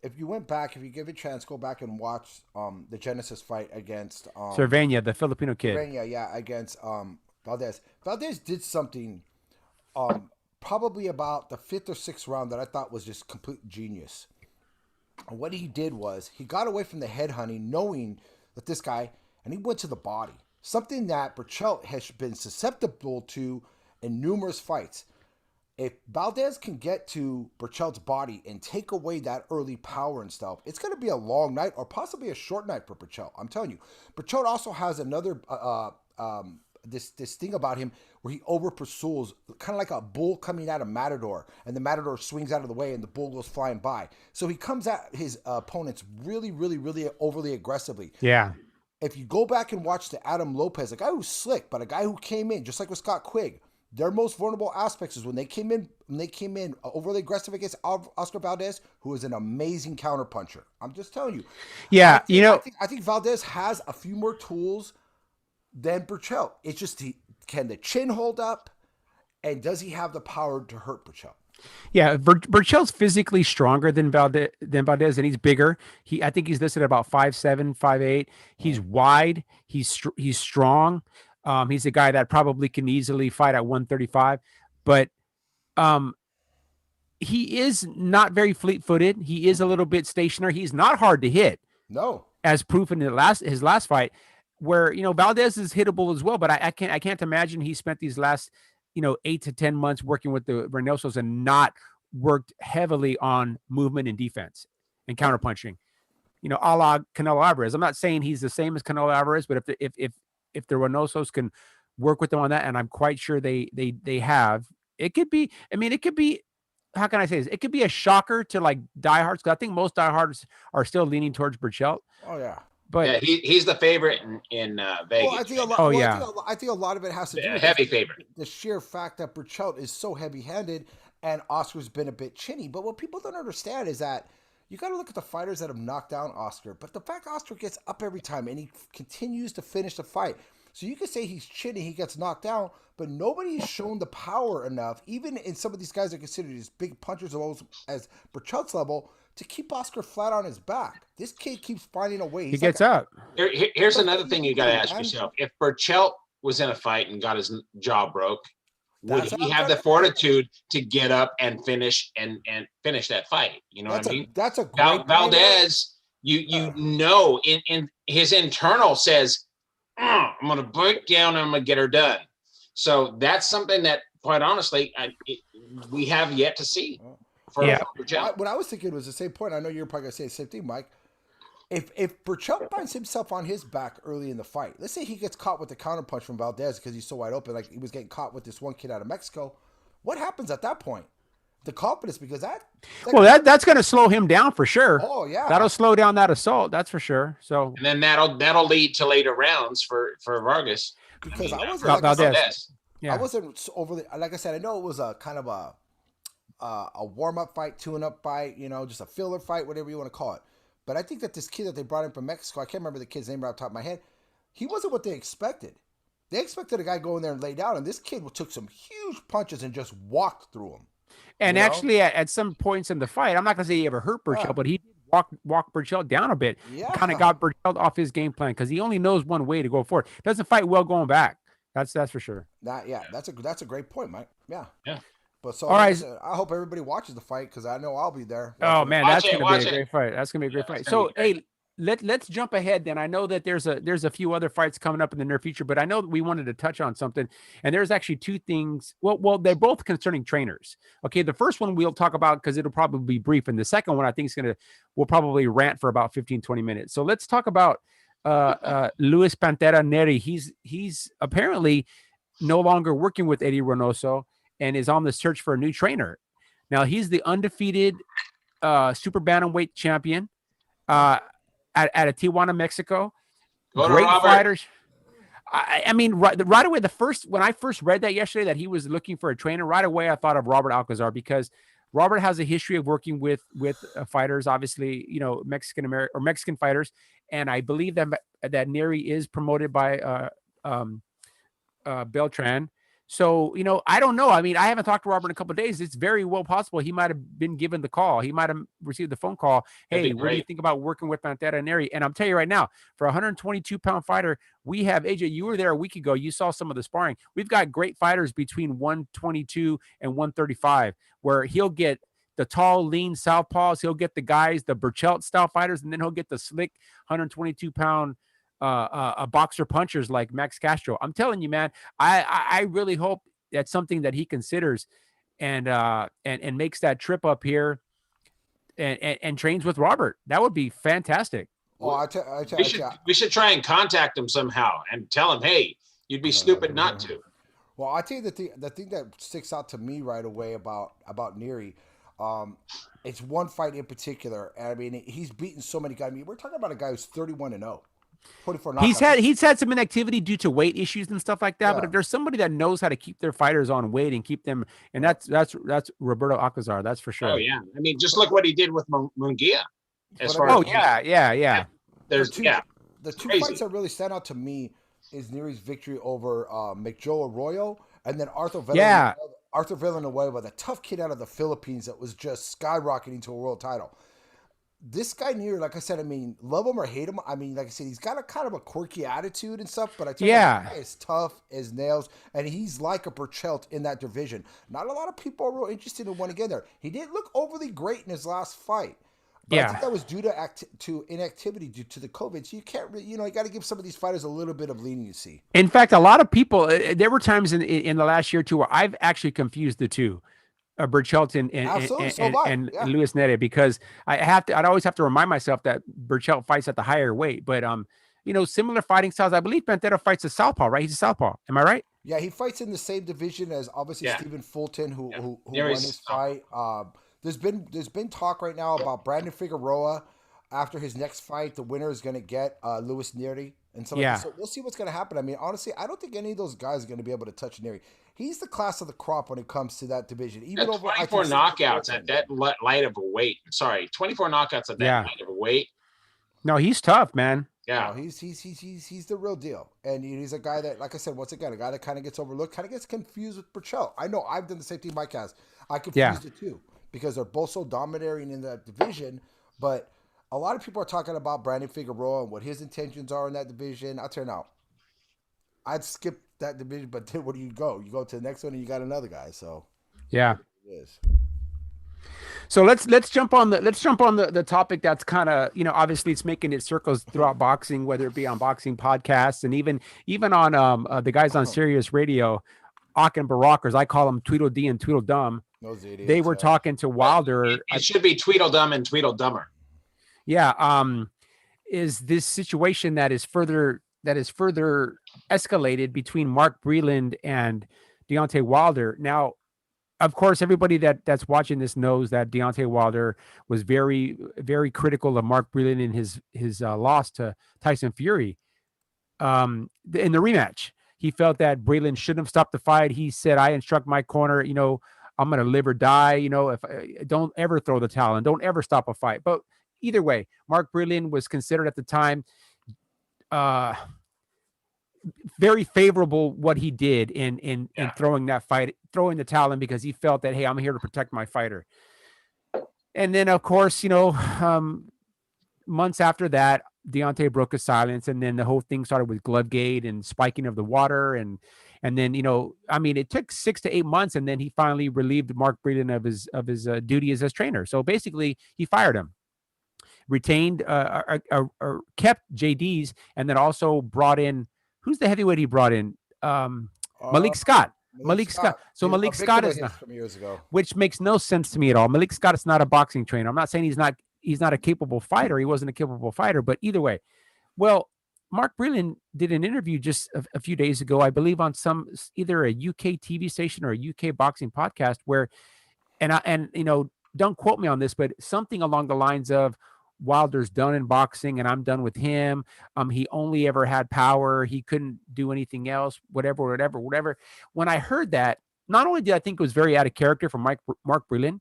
if you went back, if you give it a chance, go back and watch the Genesis fight against Cervenia, the Filipino kid. Against Valdez. Valdez did something probably about the 5th or 6th round that I thought was just complete genius. And what he did was he got away from the headhunting, knowing that this guy, and he went to the body. Something that Berchelt has been susceptible to in numerous fights. If Valdez can get to Berchelt's body and take away that early power and stuff, it's going to be a long night or possibly a short night for Berchelt. I'm telling you. Berchelt also has another this thing about him where he over pursues, kind of like a bull coming out of Matador, and the Matador swings out of the way and the bull goes flying by. So he comes at his opponents really, really, really overly aggressively. Yeah. If you go back and watch the Adam Lopez, a guy who's slick, but a guy who came in, just like with Scott Quigg, their most vulnerable aspects is when they came in overly aggressive against Oscar Valdez, who is an amazing counterpuncher. I'm just telling you. Yeah, I think Valdez has a few more tools than Berchelt. It's just can the chin hold up, and does he have the power to hurt Berchelt? Yeah, Berchelt's physically stronger than Valdez, and he's bigger. I think he's listed at about 5'7", 5'8". He's wide. He's strong. He's a guy that probably can easily fight at 135, but he is not very fleet-footed. He is a little bit stationary. He's not hard to hit. No, as proof in his last fight, where Valdez is hittable as well. But I can't imagine he spent these last 8 to 10 months working with the Reynosos and not worked heavily on movement and defense and counterpunching. you know, a la Canelo Alvarez. I'm not saying he's the same as Canelo Alvarez, but if the Reynosos can work with them on that, and I'm quite sure they have, it could be. I mean, it could be. How can I say this? It could be a shocker to like diehards, because I think most diehards are still leaning towards Berchelt. Oh yeah. But yeah, he's the favorite in Vegas. Well, I think a lot. Oh, well, yeah. I think a lot of it has to do with heavy favorite. the sheer fact that Berchelt is so heavy-handed and Oscar's been a bit chinny. But what people don't understand is that you got to look at the fighters that have knocked down Oscar. But the fact Oscar gets up every time and he continues to finish the fight. So you could say he's chinny, he gets knocked down, but nobody's shown the power enough, even in some of these guys that are considered as big punchers as Berchelt's level, to keep Oscar flat on his back. This kid keeps finding a way. He gets up. Here's another thing you got to ask yourself. If Berchelt was in a fight and got his jaw broke, would he have the fortitude to get up and finish that fight? You know what I mean? That's a great Valdez, you know, in his internal says, I'm going to break down and I'm going to get her done. So that's something that, quite honestly, we have yet to see. For Berchelt. What I was thinking was the same point. I know you're probably going to say the same thing, Mike. If Berchelt finds himself on his back early in the fight, let's say he gets caught with the counterpunch from Valdez because he's so wide open, like he was getting caught with this one kid out of Mexico, what happens at that point? The confidence, because that's going to slow him down for sure. Oh yeah, that'll slow down that assault. That's for sure. So and then that'll lead to later rounds for Vargas. Because I wasn't overly, like I said, I know it was a kind of a warm up fight, tune up fight, you know, just a filler fight, whatever you want to call it. But I think that this kid that they brought in from Mexico, I can't remember the kid's name right off the top of my head, he wasn't what they expected. They expected a guy go in there and lay down, and this kid took some huge punches and just walked through them. And actually, at some points in the fight, I'm not going to say he ever hurt Berchelt, but he walk Berchelt down a bit. Yeah. Kind of got Berchelt off his game plan because he only knows one way to go forward. Doesn't fight well going back. That's for sure. That's a great point, Mike. Yeah. But so, all right. I hope everybody watches the fight because I know I'll be there. Oh man, that's gonna be a great fight. That's gonna be a great fight. So hey, let's jump ahead then. I know that there's a few other fights coming up in the near future, but I know that we wanted to touch on something, and there's actually two things. Well, they're both concerning trainers. Okay, the first one we'll talk about because it'll probably be brief, and the second one I think we'll probably rant for about 15-20 minutes. So let's talk about Luis Pantera Neri. He's apparently no longer working with Eddie Reynoso and is on the search for a new trainer. Now he's the undefeated super bantamweight champion at a Tijuana, Mexico. Great fighters. I mean, right away, when I first read that yesterday that he was looking for a trainer, right away I thought of Robert Alcazar because Robert has a history of working with fighters, obviously, you know, Mexican fighters, and I believe that Neri is promoted by Beltran. So, you know, I don't know. I mean, I haven't talked to Robert in a couple of days. It's very well possible he might have been given the call. He might have received the phone call. Hey, what do you think about working with Pantera Neri? And I'm telling you right now, for a 122-pound fighter, we have, AJ, you were there a week ago. You saw some of the sparring. We've got great fighters between 122 and 135, where he'll get the tall, lean southpaws. He'll get the guys, the Berchelt style fighters, and then he'll get the slick 122-pound boxer punchers like Max Castro. I'm telling you, man, I really hope that's something that he considers and makes that trip up here and trains with Robert. That would be fantastic. Well, we should try and contact him somehow and tell him, hey, you'd be stupid not to. Well, I tell you the thing that sticks out to me right away about Neri, it's one fight in particular. I mean, he's beaten so many guys. I mean, we're talking about a guy who's 31-0. He's had some inactivity due to weight issues and stuff like that. Yeah. But if there's somebody that knows how to keep their fighters on weight and keep them, and that's Roberto Alcazar, that's for sure. Oh yeah, I mean, just look what he did with Munguia. Yeah. The two fights that really stand out to me is Neri's victory over McJoe Arroyo and then Arthur Villanueva, the tough kid out of the Philippines that was just skyrocketing to a world title. This guy Neri, like I said, I mean, love him or hate him. I mean, like I said, he's got a kind of a quirky attitude and stuff, but I tell you, this guy is tough as nails, and he's like a Berchelt in that division. Not a lot of people are real interested in one again there. He didn't look overly great in his last fight. But I think that was due to inactivity due to the COVID. So you can't really, you got to give some of these fighters a little bit of leniency. In fact, a lot of people, there were times in the last year or two where I've actually confused the two. Berchelt Absolutely, so have I. and Yeah. Luis Neri, because I'd always have to remind myself that Berchelt fights at the higher weight. But similar fighting styles. I believe Pantera fights a southpaw, right? He's a southpaw. Am I right? Yeah, he fights in the same division as obviously Yeah. Stephen Fulton, who Yeah. who, who There won is- his fight. There's been talk right now about Brandon Figueroa after his next fight. The winner is going to get Luis Neri and so Yeah. so we'll see what's going to happen. I mean, honestly, I don't think any of those guys are going to be able to touch Neri. He's the class of the crop when it comes to that division. Even That's over 24 knockouts at that light of a weight. Sorry, 24 knockouts at that Yeah. light of a weight. No, he's tough, man. Yeah. No, he's the real deal, and he's a guy that, like I said, once again, a guy that kind of gets overlooked, kind of gets confused with Berchelt. I know I've done the same thing, Mike has. I confused it too because they're both so dominating in that division. But a lot of people are talking about Brandon Figueroa and what his intentions are in that division. I'll tell you now, I'd skip that division, but then where do you go? You go to the next one, and you got another guy. So Yeah. it is. So let's jump on the topic that's kind of, obviously it's making its circles throughout boxing, whether it be on boxing podcasts and even on the guys on Sirius Radio, Ak and Barack, as I call them, Tweedledee and Tweedledum. Those idiots, They were talking to Wilder. It should be Tweedledum and Tweedledummer. Yeah. Is this situation that is further escalated between Mark Breland and Deontay Wilder. Now, of course, everybody that's watching this knows that Deontay Wilder was very, very critical of Mark Breland in his loss to Tyson Fury in the rematch. He felt that Breland shouldn't have stopped the fight. He said, "I instruct my corner, I'm going to live or die. If don't ever throw the towel and don't ever stop a fight." But either way, Mark Breland was considered at the time very favorable what he did in throwing that fight, throwing the towel in, because he felt that, hey, I'm here to protect my fighter. And then, of course, months after that, Deontay broke his silence, and then the whole thing started with Glovegate and spiking of the water, and then it took 6 to 8 months, and then he finally relieved Mark Breland of his duty as his trainer. So basically, he fired him, retained or kept JD's, and then also brought in, who's the heavyweight he brought in? Malik Scott. Malik Scott. So Malik Scott is not, from years ago, which makes no sense to me at all. Malik Scott is not a boxing trainer. I'm not saying he's not a capable fighter. He wasn't a capable fighter, but either way. Well, Mark Breland did an interview just a few days ago, I believe, on either a UK TV station or a UK boxing podcast, where, and don't quote me on this, but something along the lines of, Wilder's done in boxing and I'm done with him. He only ever had power. He couldn't do anything else, whatever. When I heard that, not only did I think it was very out of character from Mark Breland,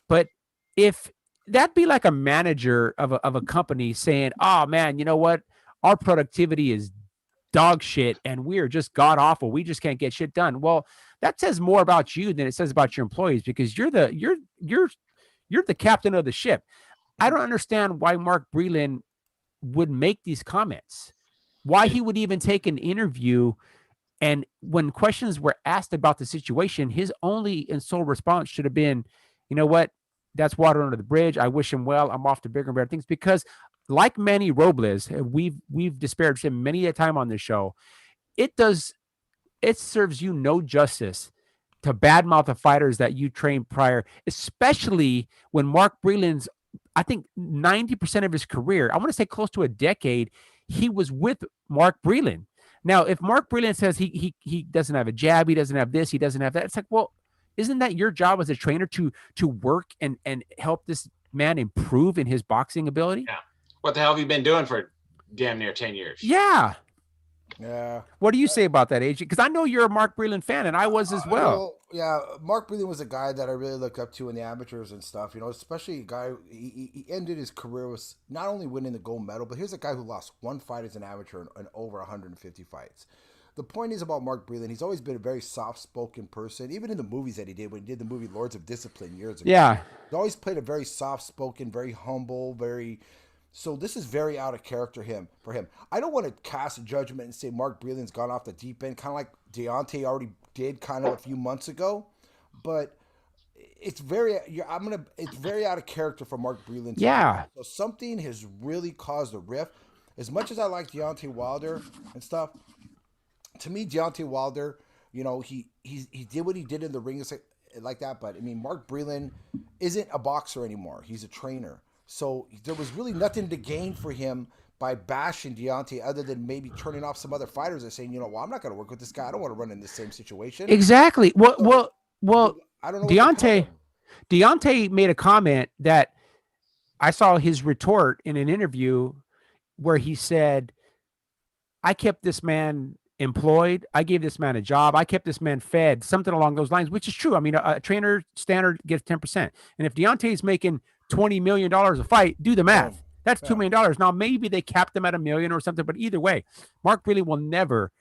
but if that'd be like a manager of a company saying, "Oh man, you know what? Our productivity is dog shit and we're just god awful. We just can't get shit done." Well, that says more about you than it says about your employees, because you're the captain of the ship. I don't understand why Mark Breland would make these comments, why he would even take an interview. And when questions were asked about the situation, his only and sole response should have been, "You know what? That's water under the bridge. I wish him well. I'm off to bigger and better things." Because like Manny Robles, we've disparaged him many a time on this show. It serves you no justice to badmouth the fighters that you trained prior, especially when Mark Breland's, I think 90% of his career, I want to say close to a decade, he was with Mark Breland. Now, if Mark Breland says he doesn't have a jab, he doesn't have this, he doesn't have that, it's like, well, isn't that your job as a trainer to work and help this man improve in his boxing ability? Yeah. What the hell have you been doing for damn near 10 years? Yeah. Yeah. What do you say about that, AJ? Because I know you're a Mark Breland fan, and I was as well. Yeah, Mark Breland was a guy that I really look up to in the amateurs and stuff. Especially a guy. He ended his career with not only winning the gold medal, but here's a guy who lost one fight as an amateur and over 150 fights. The point is about Mark Breland, he's always been a very soft-spoken person, even in the movies that he did, when he did the movie Lords of Discipline years ago. Yeah. He always played a very soft-spoken, very humble, So this is very out of character for him. I don't want to cast a judgment and say Mark Breland's gone off the deep end, kind of like Deontay already did kind of a few months ago, but it's very out of character for Mark Breland. Yeah. So something has really caused a rift. As much as I like Deontay Wilder and stuff, to me, Deontay Wilder, he did what he did in the ring. It's like, like that. But I mean, Mark Breland isn't a boxer anymore. He's a trainer. So there was really nothing to gain for him by bashing Deontay other than maybe turning off some other fighters and saying, well, I'm not going to work with this guy. I don't want to run in the same situation. Exactly. Well, I don't know. Deontay made a comment that I saw his retort in an interview where he said, I kept this man employed. I gave this man a job. I kept this man fed, something along those lines, which is true. I mean, a trainer standard gets 10%. And if Deontay's making $20 million a fight, do the math. That's $2 million. Now, maybe they capped him at $1 million or something, but either way, Mark Breland will never,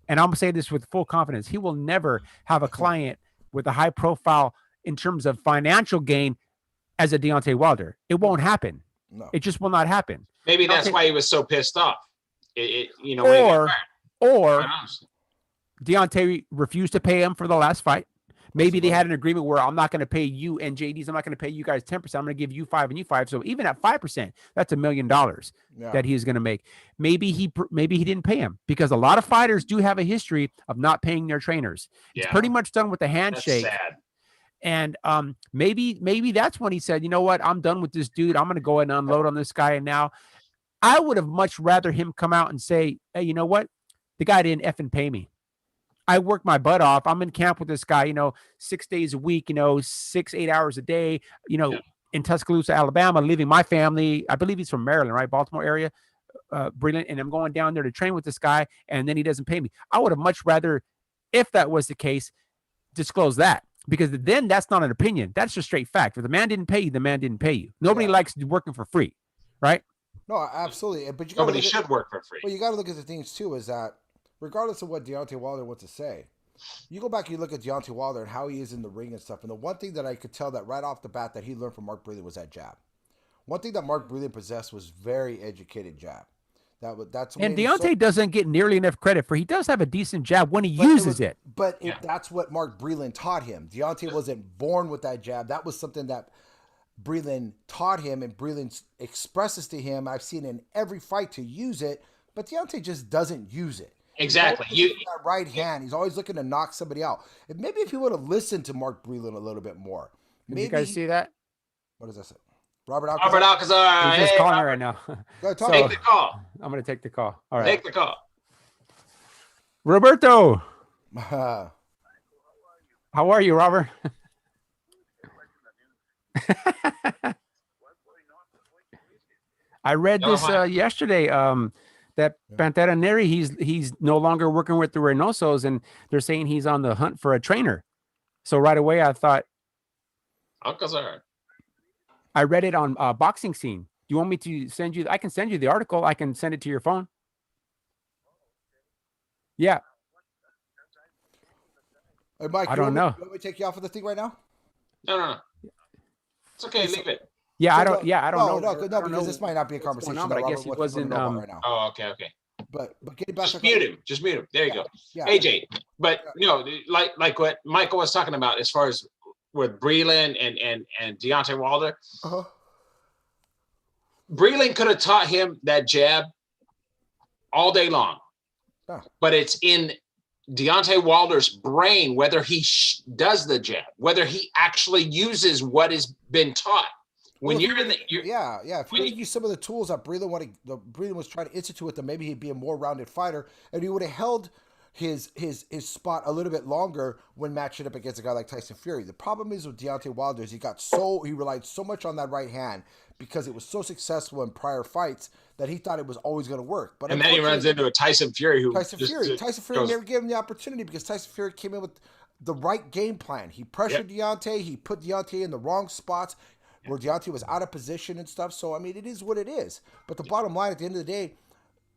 and I'm going to say this with full confidence, he will never have a client with a high profile in terms of financial gain as a Deontay Wilder. It won't happen. No. It just will not happen. Maybe that's why he was so pissed off. Or Deontay refused to pay him for the last fight. Maybe they had an agreement where I'm not going to pay you and JD's. I'm not going to pay you guys 10%. I'm going to give you 5 and you 5. So even at 5%, that's $1 million that he's going to make. Maybe he didn't pay him because a lot of fighters do have a history of not paying their trainers. It's pretty much done with the handshake. That's sad. And maybe that's when he said, you know what? I'm done with this dude. I'm going to go ahead and unload on this guy. And now I would have much rather him come out and say, hey, you know what? The guy didn't effing pay me. I worked my butt off. I'm in camp with this guy, 6 days a week, 6-8 hours a day, in Tuscaloosa, Alabama, leaving my family. I believe he's from Maryland, right? Baltimore area. Brilliant. And I'm going down there to train with this guy. And then he doesn't pay me. I would have much rather, if that was the case, disclose that. Because then that's not an opinion. That's just straight fact. If the man didn't pay you, the man didn't pay you. Nobody likes working for free, right? No, absolutely. But nobody should work for free. Well, you got to look at the things too. Is that regardless of what Deontay Wilder wants to say, you go back and you look at Deontay Wilder and how he is in the ring and stuff. And the one thing that I could tell that right off the bat that he learned from Mark Breland was that jab. One thing that Mark Breland possessed was very educated jab. That's and Deontay doesn't get nearly enough credit for. He does have a decent jab when he uses it. But that's what Mark Breland taught him. Deontay wasn't born with that jab. That was something that Breland taught him, and Breland expresses to him. I've seen in every fight to use it, but Deontay just doesn't use it. Exactly. That right hand. He's always looking to knock somebody out. Maybe if he would have listened to Mark Breland a little bit more. Did you guys see that? What does that say? Robert Alcazar. He's just calling right now. Take the call. I'm going to take the call. All right. Take the call. Roberto. How are you, Robert? I read this yesterday. That Pantera Neri, he's no longer working with the Reynosos, and they're saying he's on the hunt for a trainer. So right away, I thought, Alcazar. I read it on Boxing Scene. Do you want me to send you? I can send you the article. I can send it to your phone. Yeah. Hey, Mike, I don't know. You want me to take you off of the thing right now? No. It's okay. Leave it. Yeah, I don't know. No, because this might not be a conversation. But I guess he wasn't. Right now. Oh, okay. But getting back. Just mute him. Just mute him. There you go. Yeah. AJ, but like what Michael was talking about as far as with Breland and Deontay Wilder. Uh-huh. Breland could have taught him that jab all day long, but it's in Deontay Wilder's brain whether he does the jab, whether he actually uses what has been taught. When If you would have used some of the tools that Breland was trying to institute with them, maybe he'd be a more rounded fighter, and he would have held his spot a little bit longer when matching up against a guy like Tyson Fury. The problem is with Deontay Wilder is he relied so much on that right hand because it was so successful in prior fights that he thought it was always going to work. But then he runs into a Tyson Fury Tyson Fury never gave him the opportunity because Tyson Fury came in with the right game plan. He pressured Deontay. He put Deontay in the wrong spots where Deontay was out of position and stuff. So, I mean, it is what it is. But the bottom line, at the end of the day,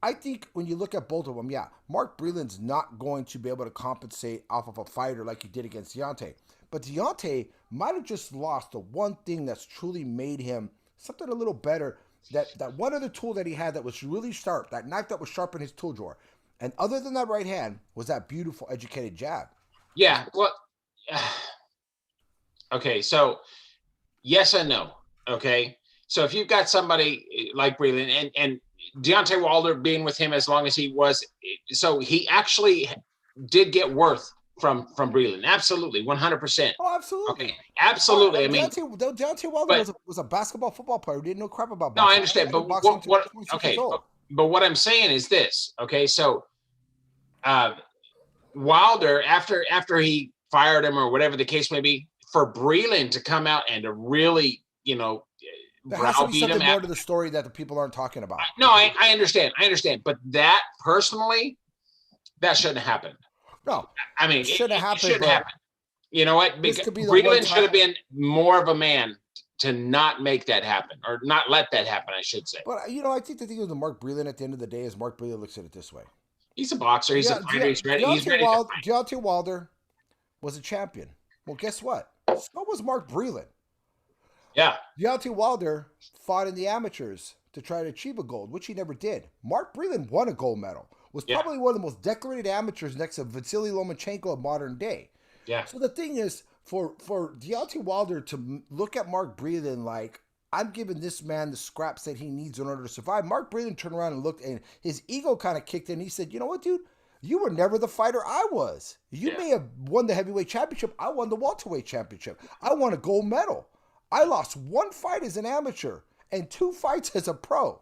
I think when you look at both of them, Mark Breland's not going to be able to compensate off of a fighter like he did against Deontay. But Deontay might have just lost the one thing that's truly made him something a little better. That one other tool that he had that was really sharp, that knife that was sharp in his tool drawer. And other than that right hand, was that beautiful, educated jab. Yeah, well, okay, so yes and no, okay? So if you've got somebody like Breland and Deontay Wilder being with him as long as he was, so he actually did get worth from Breland. Absolutely, 100%. Oh, absolutely. Okay, absolutely. I mean, Deontay Wilder was a basketball football player who didn't know crap about no, boxing. I understand, but what I'm saying is this. Okay, so Wilder, after he fired him or whatever the case may be, for Breland to come out and to really, there has to be browbeat him. something more to the story that the people aren't talking about. No, I understand. But that personally, that shouldn't have happened. No, I mean, it shouldn't have happened. Shouldn't happen. You know what? Because Breland should have been more of a man to not make that happen, or not let that happen, I should say. But I think the thing with Mark Breland at the end of the day is Mark Breland looks at it this way. He's a boxer. He's a fighter. He's ready. Deontay Wilder was a champion. Well, guess what? So was Mark Breland. Yeah. Deontay Wilder fought in the amateurs to try to achieve a gold, which he never did. Mark Breland won a gold medal. Was probably one of the most decorated amateurs next to Vasily Lomachenko of modern day. Yeah. So the thing is, for Deontay Wilder to look at Mark Breland like, I'm giving this man the scraps that he needs in order to survive. Mark Breland turned around and looked, and his ego kind of kicked in. He said, you know what, dude? You were never the fighter I was. You may have won the heavyweight championship. I won the welterweight championship. I won a gold medal. I lost one fight as an amateur and 2 fights as a pro.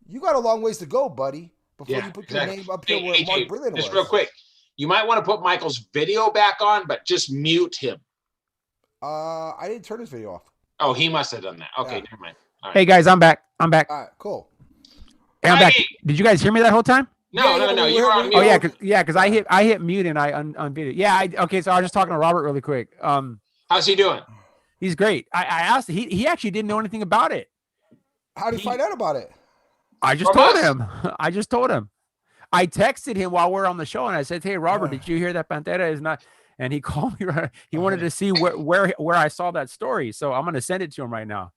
You got a long ways to go, buddy, before you put your name up here where Mark Breland was. Just real quick. You might want to put Michael's video back on, but just mute him. I didn't turn his video off. Oh, he must have done that. Okay, never mind. All right. Hey guys, I'm back. All right, cool. Hey, I'm back. Did you guys hear me that whole time? No. You were on mute. Oh yeah, because I hit mute and I unmuted. Yeah, okay. So I was just talking to Robert really quick. How's he doing? He's great. I asked. He actually didn't know anything about it. How did he find out about it? I just told him. I texted him while we're on the show and I said, "Hey Robert, did you hear that Pantera is not?" And he called me. He wanted to see where I saw that story. So I'm gonna send it to him right now.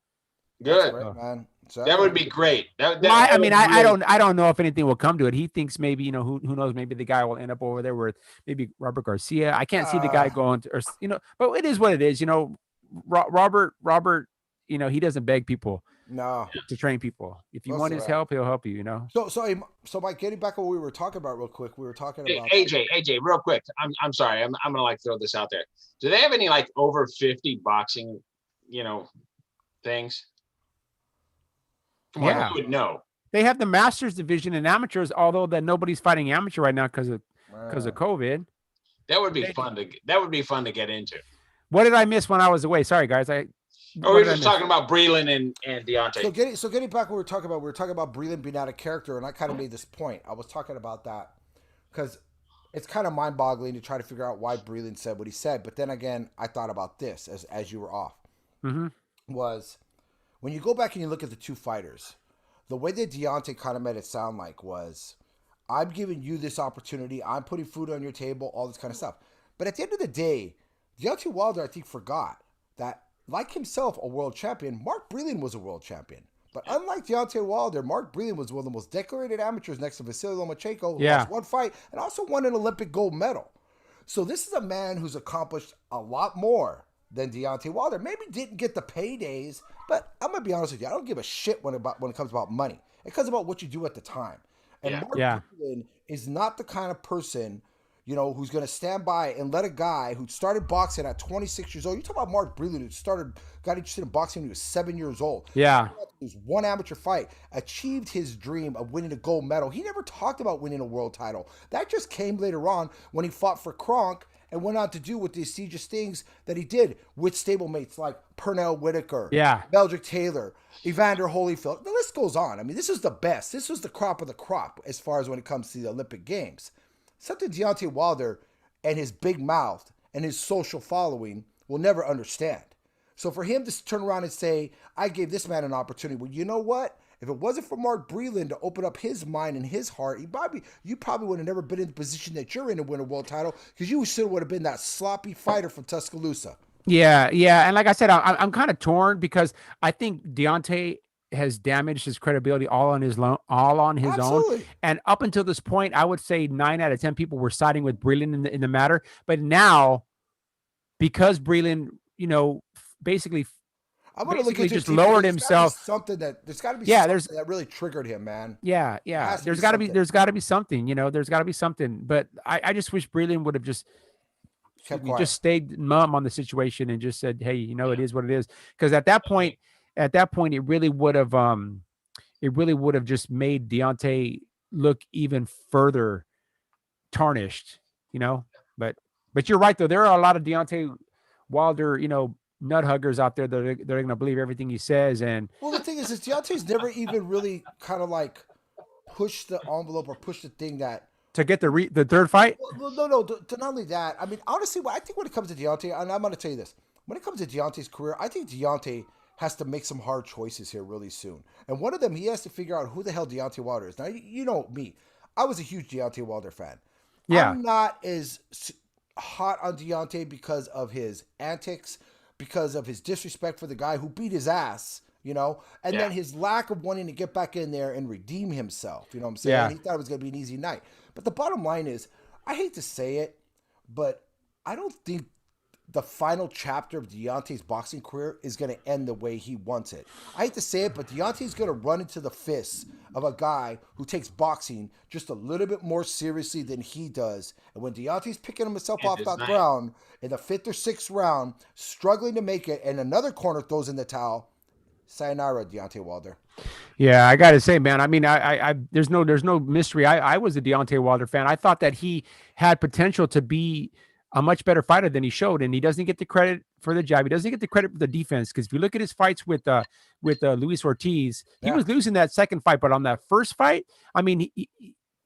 Good, right, man. That would be great. I don't know if anything will come to it. He thinks maybe, who knows, maybe the guy will end up over there with maybe Robert Garcia. I can't see the guy going to, but it is what it is. Robert, he doesn't beg people to train people. If you want his help, he'll help you, So Mike, getting back to what we were talking about real quick, we were talking about AJ, real quick. I'm sorry. I'm gonna throw this out there. Do they have any over 50 boxing, things? Come on, you would know. They have the masters division and amateurs, although that nobody's fighting amateur right now because of COVID. That would be fun to get into. What did I miss when I was away? Sorry, guys. We were just talking about Breland and Deontay. So getting back what we were talking about Breland being out of character, and I kind of made this point. I was talking about that because it's kind of mind-boggling to try to figure out why Breland said what he said. But then again, I thought about this as you were off. Was when you go back and you look at the two fighters, the way that Deontay kind of made it sound like was, I'm giving you this opportunity. I'm putting food on your table, all this kind of stuff. But at the end of the day, Deontay Wilder, I think, forgot that, like himself, a world champion, Mark Breland was a world champion. But unlike Deontay Wilder, Mark Breland was one of the most decorated amateurs next to Vasily Lomachenko, who lost one fight and also won an Olympic gold medal. So this is a man who's accomplished a lot more than Deontay Wilder. Maybe didn't get the paydays, but I'm going to be honest with you. I don't give a shit when it comes about money. It comes about what you do at the time. And Mark Breland is not the kind of person, who's going to stand by and let a guy who started boxing at 26 years old. You talk about Mark Breland, who got interested in boxing when he was 7 years old. Yeah. He was one amateur fight, achieved his dream of winning a gold medal. He never talked about winning a world title. That just came later on when he fought for Kronk and went on to do with the prestigious things that he did with stablemates like Pernell Whitaker, Meldrick Taylor, Evander Holyfield. The list goes on. I mean, this is the best. This was the crop of the crop as far as when it comes to the Olympic Games. Something Deontay Wilder and his big mouth and his social following will never understand. So for him to turn around and say, I gave this man an opportunity. Well, you know what? If it wasn't for Mark Breland to open up his mind and his heart, you probably would have never been in the position that you're in to win a world title, because you still would have been that sloppy fighter from Tuscaloosa. Yeah. And like I said, I'm kind of torn because I think Deontay has damaged his credibility all on his own. And up until this point, I would say 9 out of 10 people were siding with Breland in the matter. But now, because Breland, basically, I'm gonna look at just lowered himself. There's got to be something that really triggered him, man. Yeah. There's got to be something. There's got to be something. But I just wish Breland would have just Kept me, quiet. just stayed mum on the situation and just said, hey, it is what it is. Because at that point, it really would have just made Deontay look even further tarnished, But you're right though. There are a lot of Deontay Wilder, nut huggers out there that they're going to believe everything he says. And Well, the thing is Deontay's never even really kind of like push the envelope or push the thing that to get the third fight. Well, no. To not only that, I mean, honestly, I think when it comes to Deontay, and I'm going to tell you this, when it comes to Deontay's career, I think Deontay has to make some hard choices here really soon. And one of them, he has to figure out who the hell Deontay Wilder is. Now, you know me, I was a huge Deontay Wilder fan. Yeah. I'm not as hot on Deontay because of his antics, because of his disrespect for the guy who beat his ass. And then his lack of wanting to get back in there and redeem himself. You know what I'm saying? Yeah. He thought it was going to be an easy night. But the bottom line is, I hate to say it, but I don't think the final chapter of Deontay's boxing career is going to end the way he wants it. I hate to say it, but Deontay's going to run into the fists of a guy who takes boxing just a little bit more seriously than he does. And when Deontay's picking himself off that ground in the 5th or 6th round, struggling to make it, and another corner throws in the towel, sayonara, Deontay Wilder. Yeah, I got to say, man, I mean, I there's no mystery. I was a Deontay Wilder fan. I thought that he had potential to be a much better fighter than he showed, and he doesn't get the credit for the jab. He doesn't get the credit for the defense, because if you look at his fights with Luis Ortiz, he was losing that second fight, but on that first fight, I mean,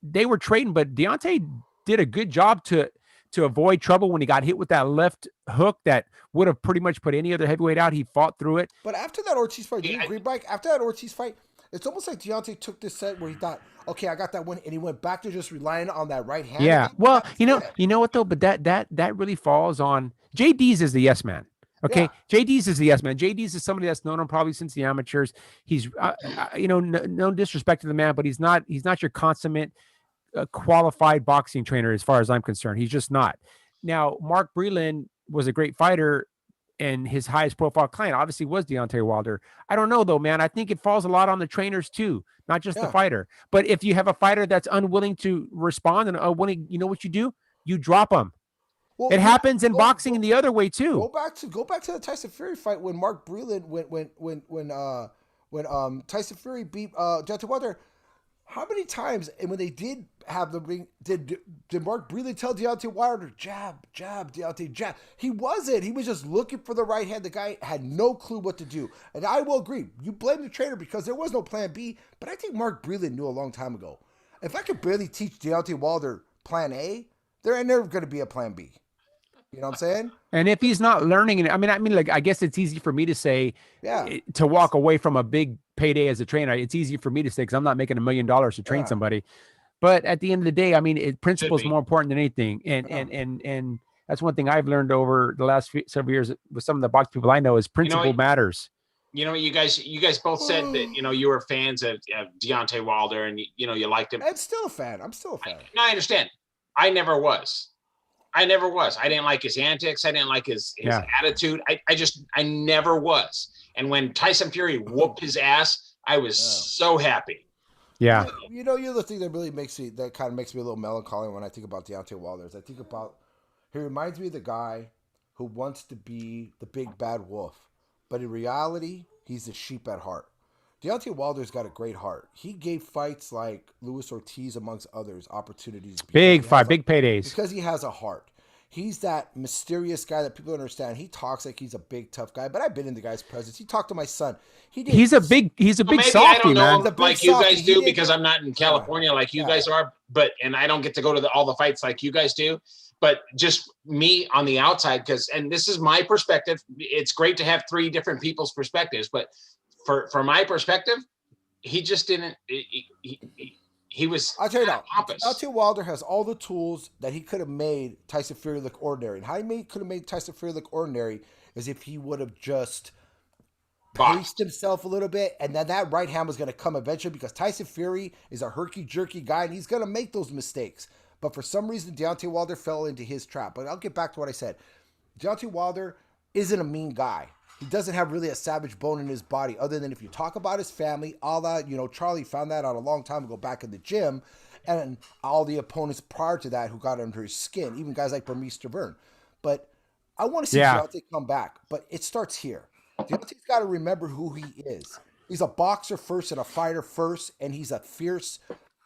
they were trading, but Deontay did a good job to avoid trouble when he got hit with that left hook that would have pretty much put any other heavyweight out. He fought through it. But after that Ortiz fight, do you agree, Mike? After that Ortiz fight, it's almost like Deontay took this set where he thought, okay, I got that one, and he went back to just relying on that right hand. Yeah. Well, you know what though? But that really falls on JD's is the yes man. Okay. Yeah. JD's is the yes man. JD's is somebody that's known him probably since the amateurs. He's, no disrespect to the man, but he's not your consummate qualified boxing trainer as far as I'm concerned. He's just not. Now, Mark Breland was a great fighter, and his highest profile client obviously was Deontay Wilder. I don't know though, man. I think it falls a lot on the trainers too, not just the fighter. But if you have a fighter that's unwilling to respond and unwilling, you know what you do? You drop them. Well, it happens in boxing in the other way too. Go back to the Tyson Fury fight when Mark Breland when Tyson Fury beat Deontay Wilder. How many times, and when they did have the ring, did Mark Breland tell Deontay Wilder, jab, Deontay, jab? He wasn't. He was just looking for the right hand. The guy had no clue what to do. And I will agree. You blame the trainer because there was no plan B, but I think Mark Breland knew a long time ago. If I could barely teach Deontay Wilder plan A, there ain't never going to be a plan B. You know what I'm saying? And if he's not learning it, I mean, like, I guess it's easy for me to say, to walk away from a big payday as a trainer. It's easy for me to say, because I'm not making $1 million to train somebody. But at the end of the day, I mean, principle is more important than anything. And that's one thing I've learned over the last several years with some of the box people I know is principle matters. You guys both said that, you were fans of Deontay Wilder and, you liked him. I'm still a fan. I understand. I never was. I didn't like his antics. I didn't like his attitude. I never was. And when Tyson Fury whooped his ass, I was so happy. Yeah. The other thing that kind of makes me a little melancholy when I think about Deontay Wilder is he reminds me of the guy who wants to be the big bad wolf, but in reality, he's the sheep at heart. Deontay Wilder's got a great heart. He gave fights like Luis Ortiz, amongst others, opportunities. Big paydays. Because he has a heart. He's that mysterious guy that people don't understand. He talks like he's a big, tough guy, but I've been in the guy's presence. He talked to my son. He's a big softy, I don't know man. him like you guys do because I'm not in California like you guys are, and I don't get to go to all the fights like you guys do. But just me on the outside, and this is my perspective. It's great to have three different people's perspectives, but for my perspective, he just didn't. He was. I'll tell you now. Deontay Wilder has all the tools that he could have made Tyson Fury look ordinary. And how he could have made Tyson Fury look ordinary is if he would have just paced himself a little bit, and then that right hand was going to come eventually because Tyson Fury is a herky-jerky guy, and he's going to make those mistakes. But for some reason, Deontay Wilder fell into his trap. But I'll get back to what I said. Deontay Wilder isn't a mean guy. He doesn't have really a savage bone in his body other than if you talk about his family, a la, Charlie found that out a long time ago back in the gym, and all the opponents prior to that who got under his skin, even guys like Bermese Taverne. but I want to see Deontay come back. But it starts here. Deontay's got to remember who he is. He's a boxer first and a fighter first, and he's a fierce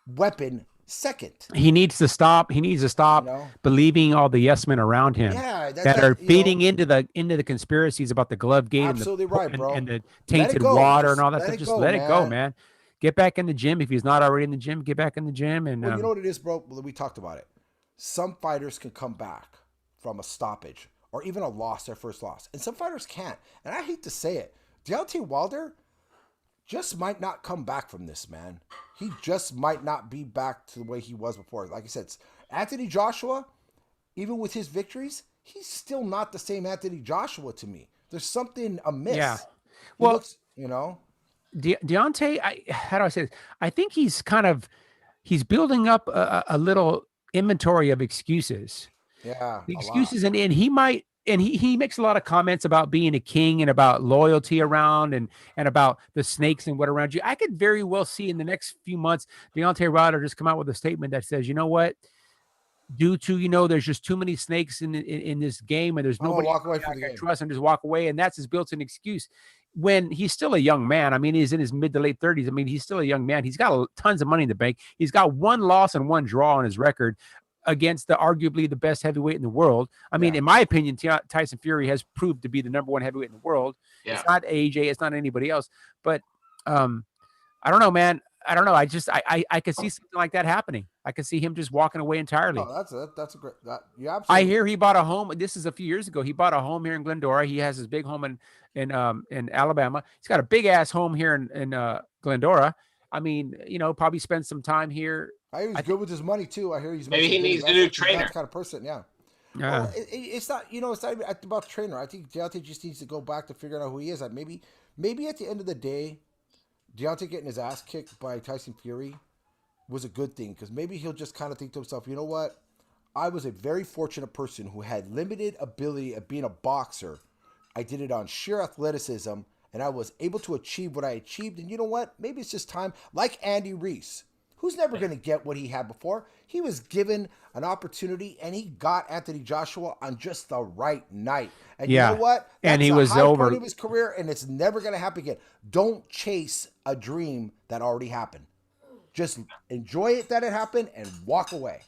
weapon second. He needs to stop. He needs to stop believing all the yes men around him that are feeding into the conspiracies about the glove game and the tainted water and all that stuff. Just let it go, man. Get back in the gym. If he's not already in the gym, get back in the gym. And you know what it is, bro? We talked about it. Some fighters can come back from a stoppage or even a loss, their first loss, and some fighters can't. And I hate to say it, Deontay Wilder just might not come back from this, man. He just might not be back to the way he was before. Like I said, Anthony Joshua, even with his victories, he's still not the same Anthony Joshua to me. There's something amiss. Yeah. Well, looks, you know, Deontay, how do I say this? I think he's building up a little inventory of excuses. Yeah. Excuses. And he might, and he makes a lot of comments about being a king and about loyalty around and about the snakes and what around you. I could very well see in the next few months, Deontay Wilder just come out with a statement that says, you know what, due to, there's just too many snakes in this game and there's nobody I trust, and just walk away. And that's his built-in excuse when he's still a young man. I mean, he's in his mid to late 30s. I mean, he's still a young man. He's got tons of money in the bank. He's got one loss and one draw on his record against arguably the best heavyweight in the world. I mean, in my opinion, Tyson Fury has proved to be the number one heavyweight in the world. Yeah. It's not AJ, it's not anybody else. But I don't know, man. I don't know. I could see something like that happening. I could see him just walking away entirely. Oh, that's a great. Yeah, absolutely. I hear he bought a home. This is a few years ago. He bought a home here in Glendora. He has his big home in Alabama. He's got a big ass home here in Glendora. I mean, probably spend some time here. I hear he's good with his money too. I hear maybe he needs a new trainer. That kind of person, yeah. Well, it's not. It's not even about the trainer. I think Deontay just needs to go back to figuring out who he is. Maybe at the end of the day, Deontay getting his ass kicked by Tyson Fury was a good thing, because maybe he'll just kind of think to himself, you know what? I was a very fortunate person who had limited ability of being a boxer. I did it on sheer athleticism, and I was able to achieve what I achieved. And you know what? Maybe it's just time. Like Andy Reese, who's never going to get what he had before. He was given an opportunity, and he got Anthony Joshua on just the right night. And you know what? That's he was over point of his career, and it's never going to happen again. Don't chase a dream that already happened. Just enjoy it that it happened and walk away.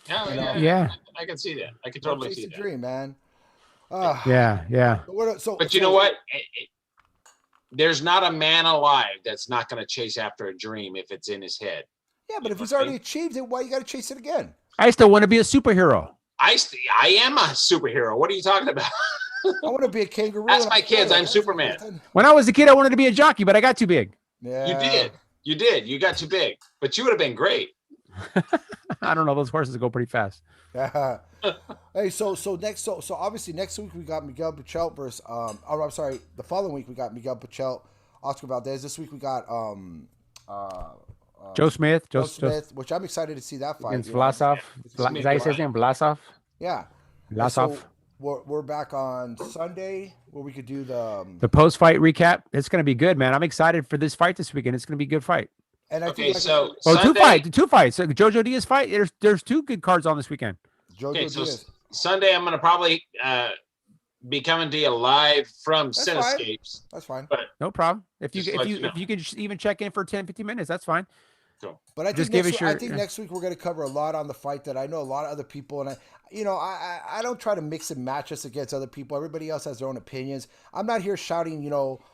Yeah. I can see that. I can totally see that. Dream, man. Yeah. But you know what? There's not a man alive that's not going to chase after a dream if it's in his head. Yeah, but if he's already achieved it, why you got to chase it again? I still want to be a superhero. I am a superhero. What are you talking about? I want to be a kangaroo. That's my kids. I'm Superman. When I was a kid, I wanted to be a jockey, but I got too big. Yeah. You did. You got too big, but you would have been great. I don't know. Those horses go pretty fast. Yeah. Hey, so obviously next week we got Miguel Berchelt versus the following week we got Miguel Berchelt, Oscar Valdez. This week we got Joe Smith, which I'm excited to see that fight against Vlasov. Is that his name? Vlasov. Yeah. Vlasov. So we're back on Sunday where we could do the post-fight recap. It's going to be good, man. I'm excited for this fight this weekend. It's going to be a good fight. And I think Sunday, two fights. So Jojo Diaz fight. There's two good cards on this weekend. Sunday I'm going to probably be coming to you live from Cinescapes. That's fine. But no problem. If you could just even check in for 10-15 minutes, that's fine. Cool. But I think next week we're going to cover a lot on the fight that I know a lot of other people, and I don't try to mix and match us against other people. Everybody else has their own opinions. I'm not here shouting,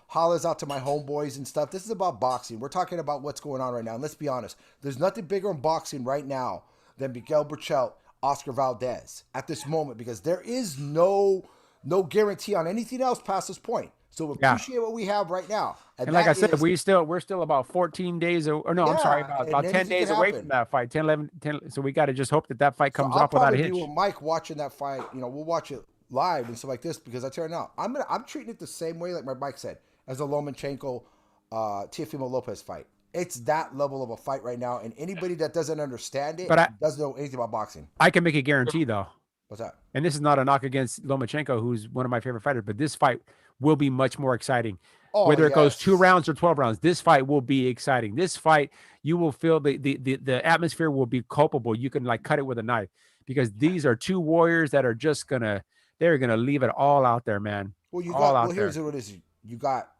hollers out to my homeboys and stuff. This is about boxing. We're talking about what's going on right now. And let's be honest, there's nothing bigger in boxing right now than Miguel Berchelt, Oscar Valdez at this moment, because there is no guarantee on anything else past this point. So we appreciate what we have right now. And like I said, we're still about 14 days, about 10 days away from that fight. 10, 11, 10. So we got to just hope that fight comes off without a hitch. I'll probably be with Mike watching that fight. We'll watch it live and stuff like this, because I tell you now, I'm treating it the same way, like my Mike said, as the Lomachenko, Teofimo Lopez fight. It's that level of a fight right now, and anybody that doesn't understand it doesn't know anything about boxing. I can make a guarantee though. What's that? And this is not a knock against Lomachenko, who's one of my favorite fighters, but this fight will be much more exciting. Whether it goes 2 rounds or 12 rounds, this fight will be exciting. This fight, you will feel the atmosphere will be culpable. You can cut it with a knife, because these are two warriors that are just gonna they're gonna leave it all out there, man. Well, here's what it is. You got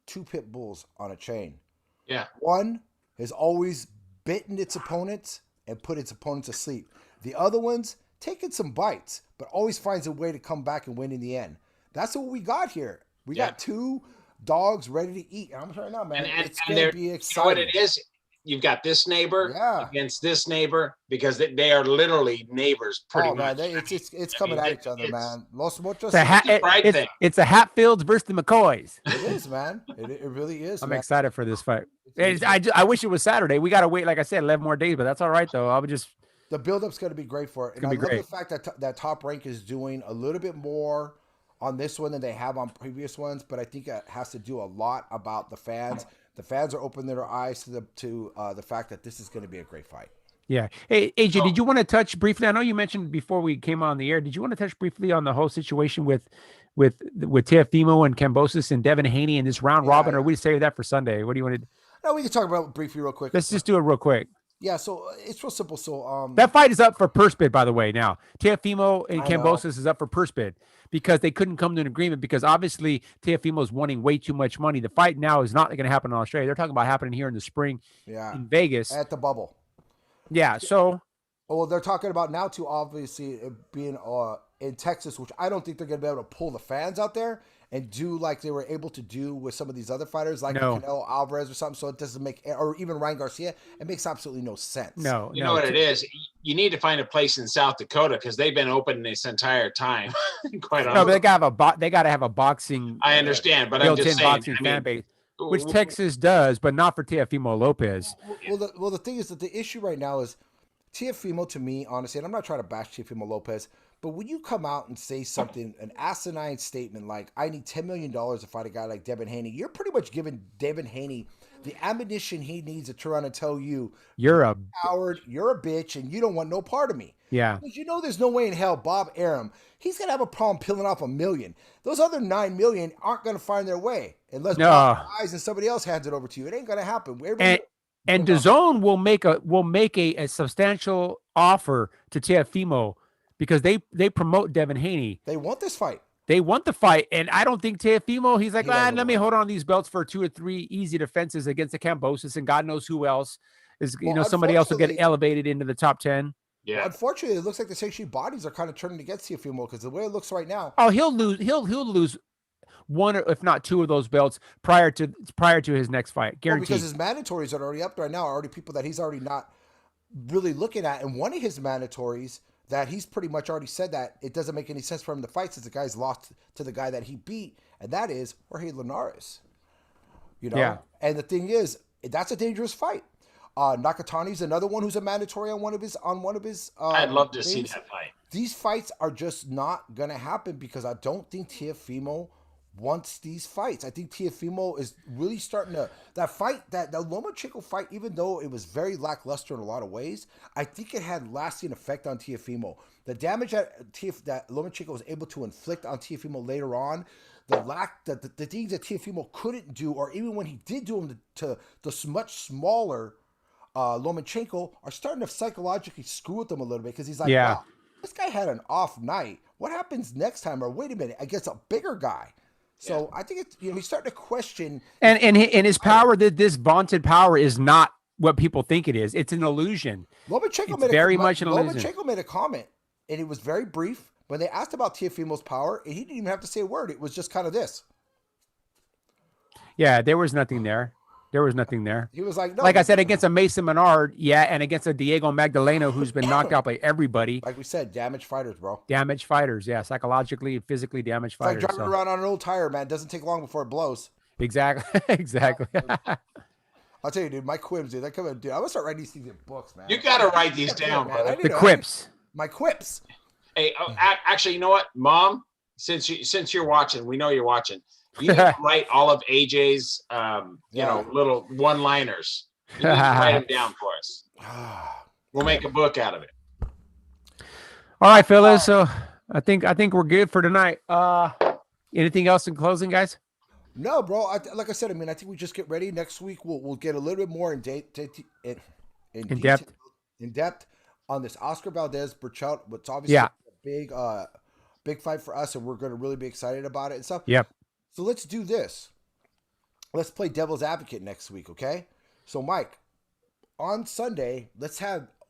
2 pit bulls on a chain. Yeah. One has always bitten its opponents and put its opponents to sleep. The other one's taking some bites, but always finds a way to come back and win in the end. That's what we got here. We got 2 dogs ready to eat. And I'm sorry now, man. It's going to be exciting. You know what it is? You've got this neighbor against this neighbor because they are literally neighbors pretty much. Man, it's coming at each other, man. It's a Hatfields versus the McCoys. It is, man. It really is. I'm excited for this fight. I wish it was Saturday. We got to wait, like I said, 11 more days, but that's all right, though. The build-up's going to be great for it. And I love the fact that Top Rank is doing a little bit more on this one than they have on previous ones, but I think it has to do a lot about the fans. The fans are opening their eyes to the fact that this is going to be a great fight. Yeah. Hey, AJ, did you want to touch briefly? I know you mentioned before we came on the air. Did you want to touch briefly on the whole situation with Teofimo and Kambosos and Devin Haney in this round robin, or we save that for Sunday? What do you want to do? No, we can talk about it briefly real quick. Let's just do it real quick. Yeah, so it's real simple. So that fight is up for purse bid, by the way. Now, Teofimo and Kambosos is up for purse bid because they couldn't come to an agreement because obviously Teofimo is wanting way too much money. The fight now is not going to happen in Australia. They're talking about happening here in the spring in Vegas. At the bubble. Yeah, so. Well, they're talking about now too, obviously, being in Texas, which I don't think they're going to be able to pull the fans out there and do like they were able to do with some of these other fighters, like Canelo Alvarez or something. So it doesn't make, or even Ryan Garcia, it makes absolutely no sense. You know what it is? You need to find a place in South Dakota because they've been open this entire time. Quite honestly. No, but they got to have a boxing. I understand, but I'm just saying, boxing fan base, which Texas does, but not for Teofimo Lopez. Well, the thing is that the issue right now is Teofimo, to me, honestly, and I'm not trying to bash Teofimo Lopez, but when you come out and say something, an asinine statement like, I need $10 million to fight a guy like Devin Haney, you're pretty much giving Devin Haney the ammunition he needs to turn around and tell you, you're a coward, you're a bitch, and you don't want no part of me. Yeah. Because there's no way in hell Bob Arum, he's going to have a problem peeling off $1 million. Those other $9 million aren't going to find their way unless Bob dies and somebody else hands it over to you. It ain't going to happen. And DAZN will make a substantial offer to Teofimo because they promote Devin Haney. They want this fight. They want the fight, and I don't think Teofimo. He's like, let me hold on these belts for 2 or 3 easy defenses against the Kambosos, and God knows who else is. Somebody else will get elevated into the top 10. Yeah. Well, unfortunately, it looks like the sanctioned bodies are kind of turning against Teofimo because the way it looks right now. Oh, he'll lose. He'll lose 1 or if not 2 of those belts prior to his next fight, guaranteed. Because his mandatories that are already up there now are already people that he's already not really looking at, and one of his mandatories that he's pretty much already said that it doesn't make any sense for him to fight since the guy's lost to the guy that he beat, and that is Jorge Linares. Yeah. And the thing is, that's a dangerous fight. Nakatani's another one who's a mandatory on one of his. I'd love to see that fight. These fights are just not gonna happen because I don't think Teofimo wants these fights. I think Teofimo is really starting to that Lomachenko fight, even though it was very lackluster in a lot of ways, I think it had lasting effect on Teofimo. The damage that Lomachenko was able to inflict on Teofimo later on, the things that Teofimo couldn't do, or even when he did do them to the much smaller Lomachenko, are starting to psychologically screw with him a little bit because he's like, wow, this guy had an off night. What happens next time? Or wait a minute, against a bigger guy. So I think it's he's starting to question, and his power, that this vaunted power is not what people think it is. It's an illusion. Lomachenko made a comment, and it was very brief. When they asked about Teofimo's power, and he didn't even have to say a word. It was just kind of this. Yeah, there was nothing there. There was nothing there. He was like, no, like I said, against a Mason Menard, and against a Diego Magdaleno who's been knocked out by everybody. Like we said, damaged fighters, bro. Damaged fighters, yeah, psychologically, phically damaged fighters. Like driving around on an old tire, man. It doesn't take long before it blows. Exactly, exactly. I'll tell you, dude, my quips, dude. I'm gonna start writing these things in books, man. You gotta write these down, brother. The quips. My quips. Hey, actually, you know what, Mom? Since you're watching, we know you're watching. You need to write all of AJ's, little one-liners. You need to write them down for us. We'll make a book out of it. All right, fellas. So I think we're good for tonight. Anything else in closing, guys? No, bro. Like I said, I think we just get ready. Next week we'll get a little bit more in depth on this Oscar Valdez Berchelt, what's obviously a big big fight for us, and we're going to really be excited about it and stuff. Yep. So let's do this. Let's play devil's advocate next week, okay? So, Mike, on Sunday,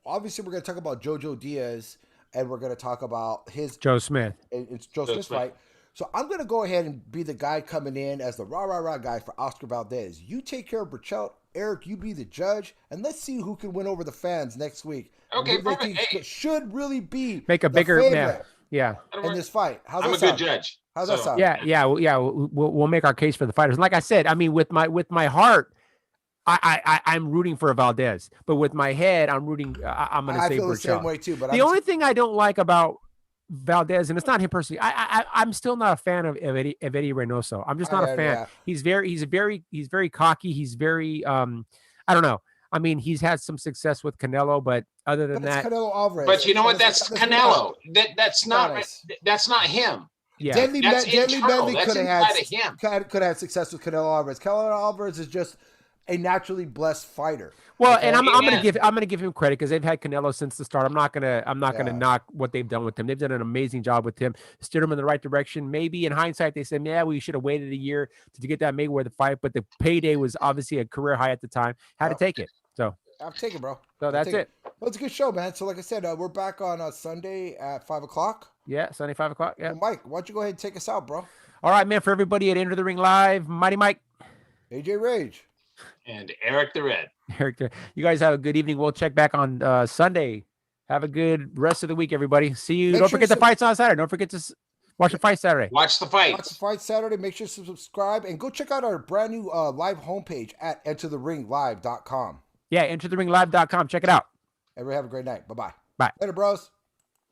obviously we're going to talk about Jojo Diaz, and we're going to talk about his Joe Smith. It's Joe Smith's fight. So I'm going to go ahead and be the guy coming in as the rah guy for Oscar Valdez. You take care of Berchelt. Eric, you be the judge, and let's see who can win over the fans next week. Okay, perfect. It should really be make a bigger favorite in this fight. I'm a good judge. How's that sound? Yeah. We'll make our case for the fighters. And like I said, I mean, with my heart, I'm rooting for Valdez, but with my head, I'm rooting. I'm going to say I feel the Berchelt. same way too. But the only thing I don't like about Valdez, and it's not him personally, I'm still not a fan of Eddie Reynoso. I'm just not a fan. Yeah. He's very cocky. He's very I don't know. I mean, he's had some success with Canelo, but other than that, Canelo Alvarez. But you know what? That's Canelo. That's not him. Yeah. Deadly Medley could have had success with Canelo Alvarez. Canelo Alvarez is just a naturally blessed fighter. Well, and I'm gonna give him credit because they've had Canelo since the start. I'm not gonna knock what they've done with him. They've done an amazing job with him, steered him in the right direction. Maybe in hindsight they said, yeah, we should have waited a year to get that Mayweather fight, but the payday was obviously a career high at the time. Had to take it. So I'll take it, bro. So that's it. Well, it's a good show, man. So like I said, we're back on Sunday at 5:00. Yeah, Sunday 5:00. Yeah. So Mike, why don't you go ahead and take us out, bro? All right, man. For everybody at Enter the Ring Live, Mighty Mike, AJ Rage, and Eric the Red. You guys have a good evening. We'll check back on Sunday. Have a good rest of the week, everybody. See you. Don't forget the fights on Saturday. Don't forget to watch the fight Saturday. Watch the fight. Watch the fight Saturday. Make sure to subscribe and go check out our brand new live homepage at entertheringlive.com. Yeah, entertheringlive.com. Check it out. Everybody have a great night. Bye-bye. Bye. Later, bros.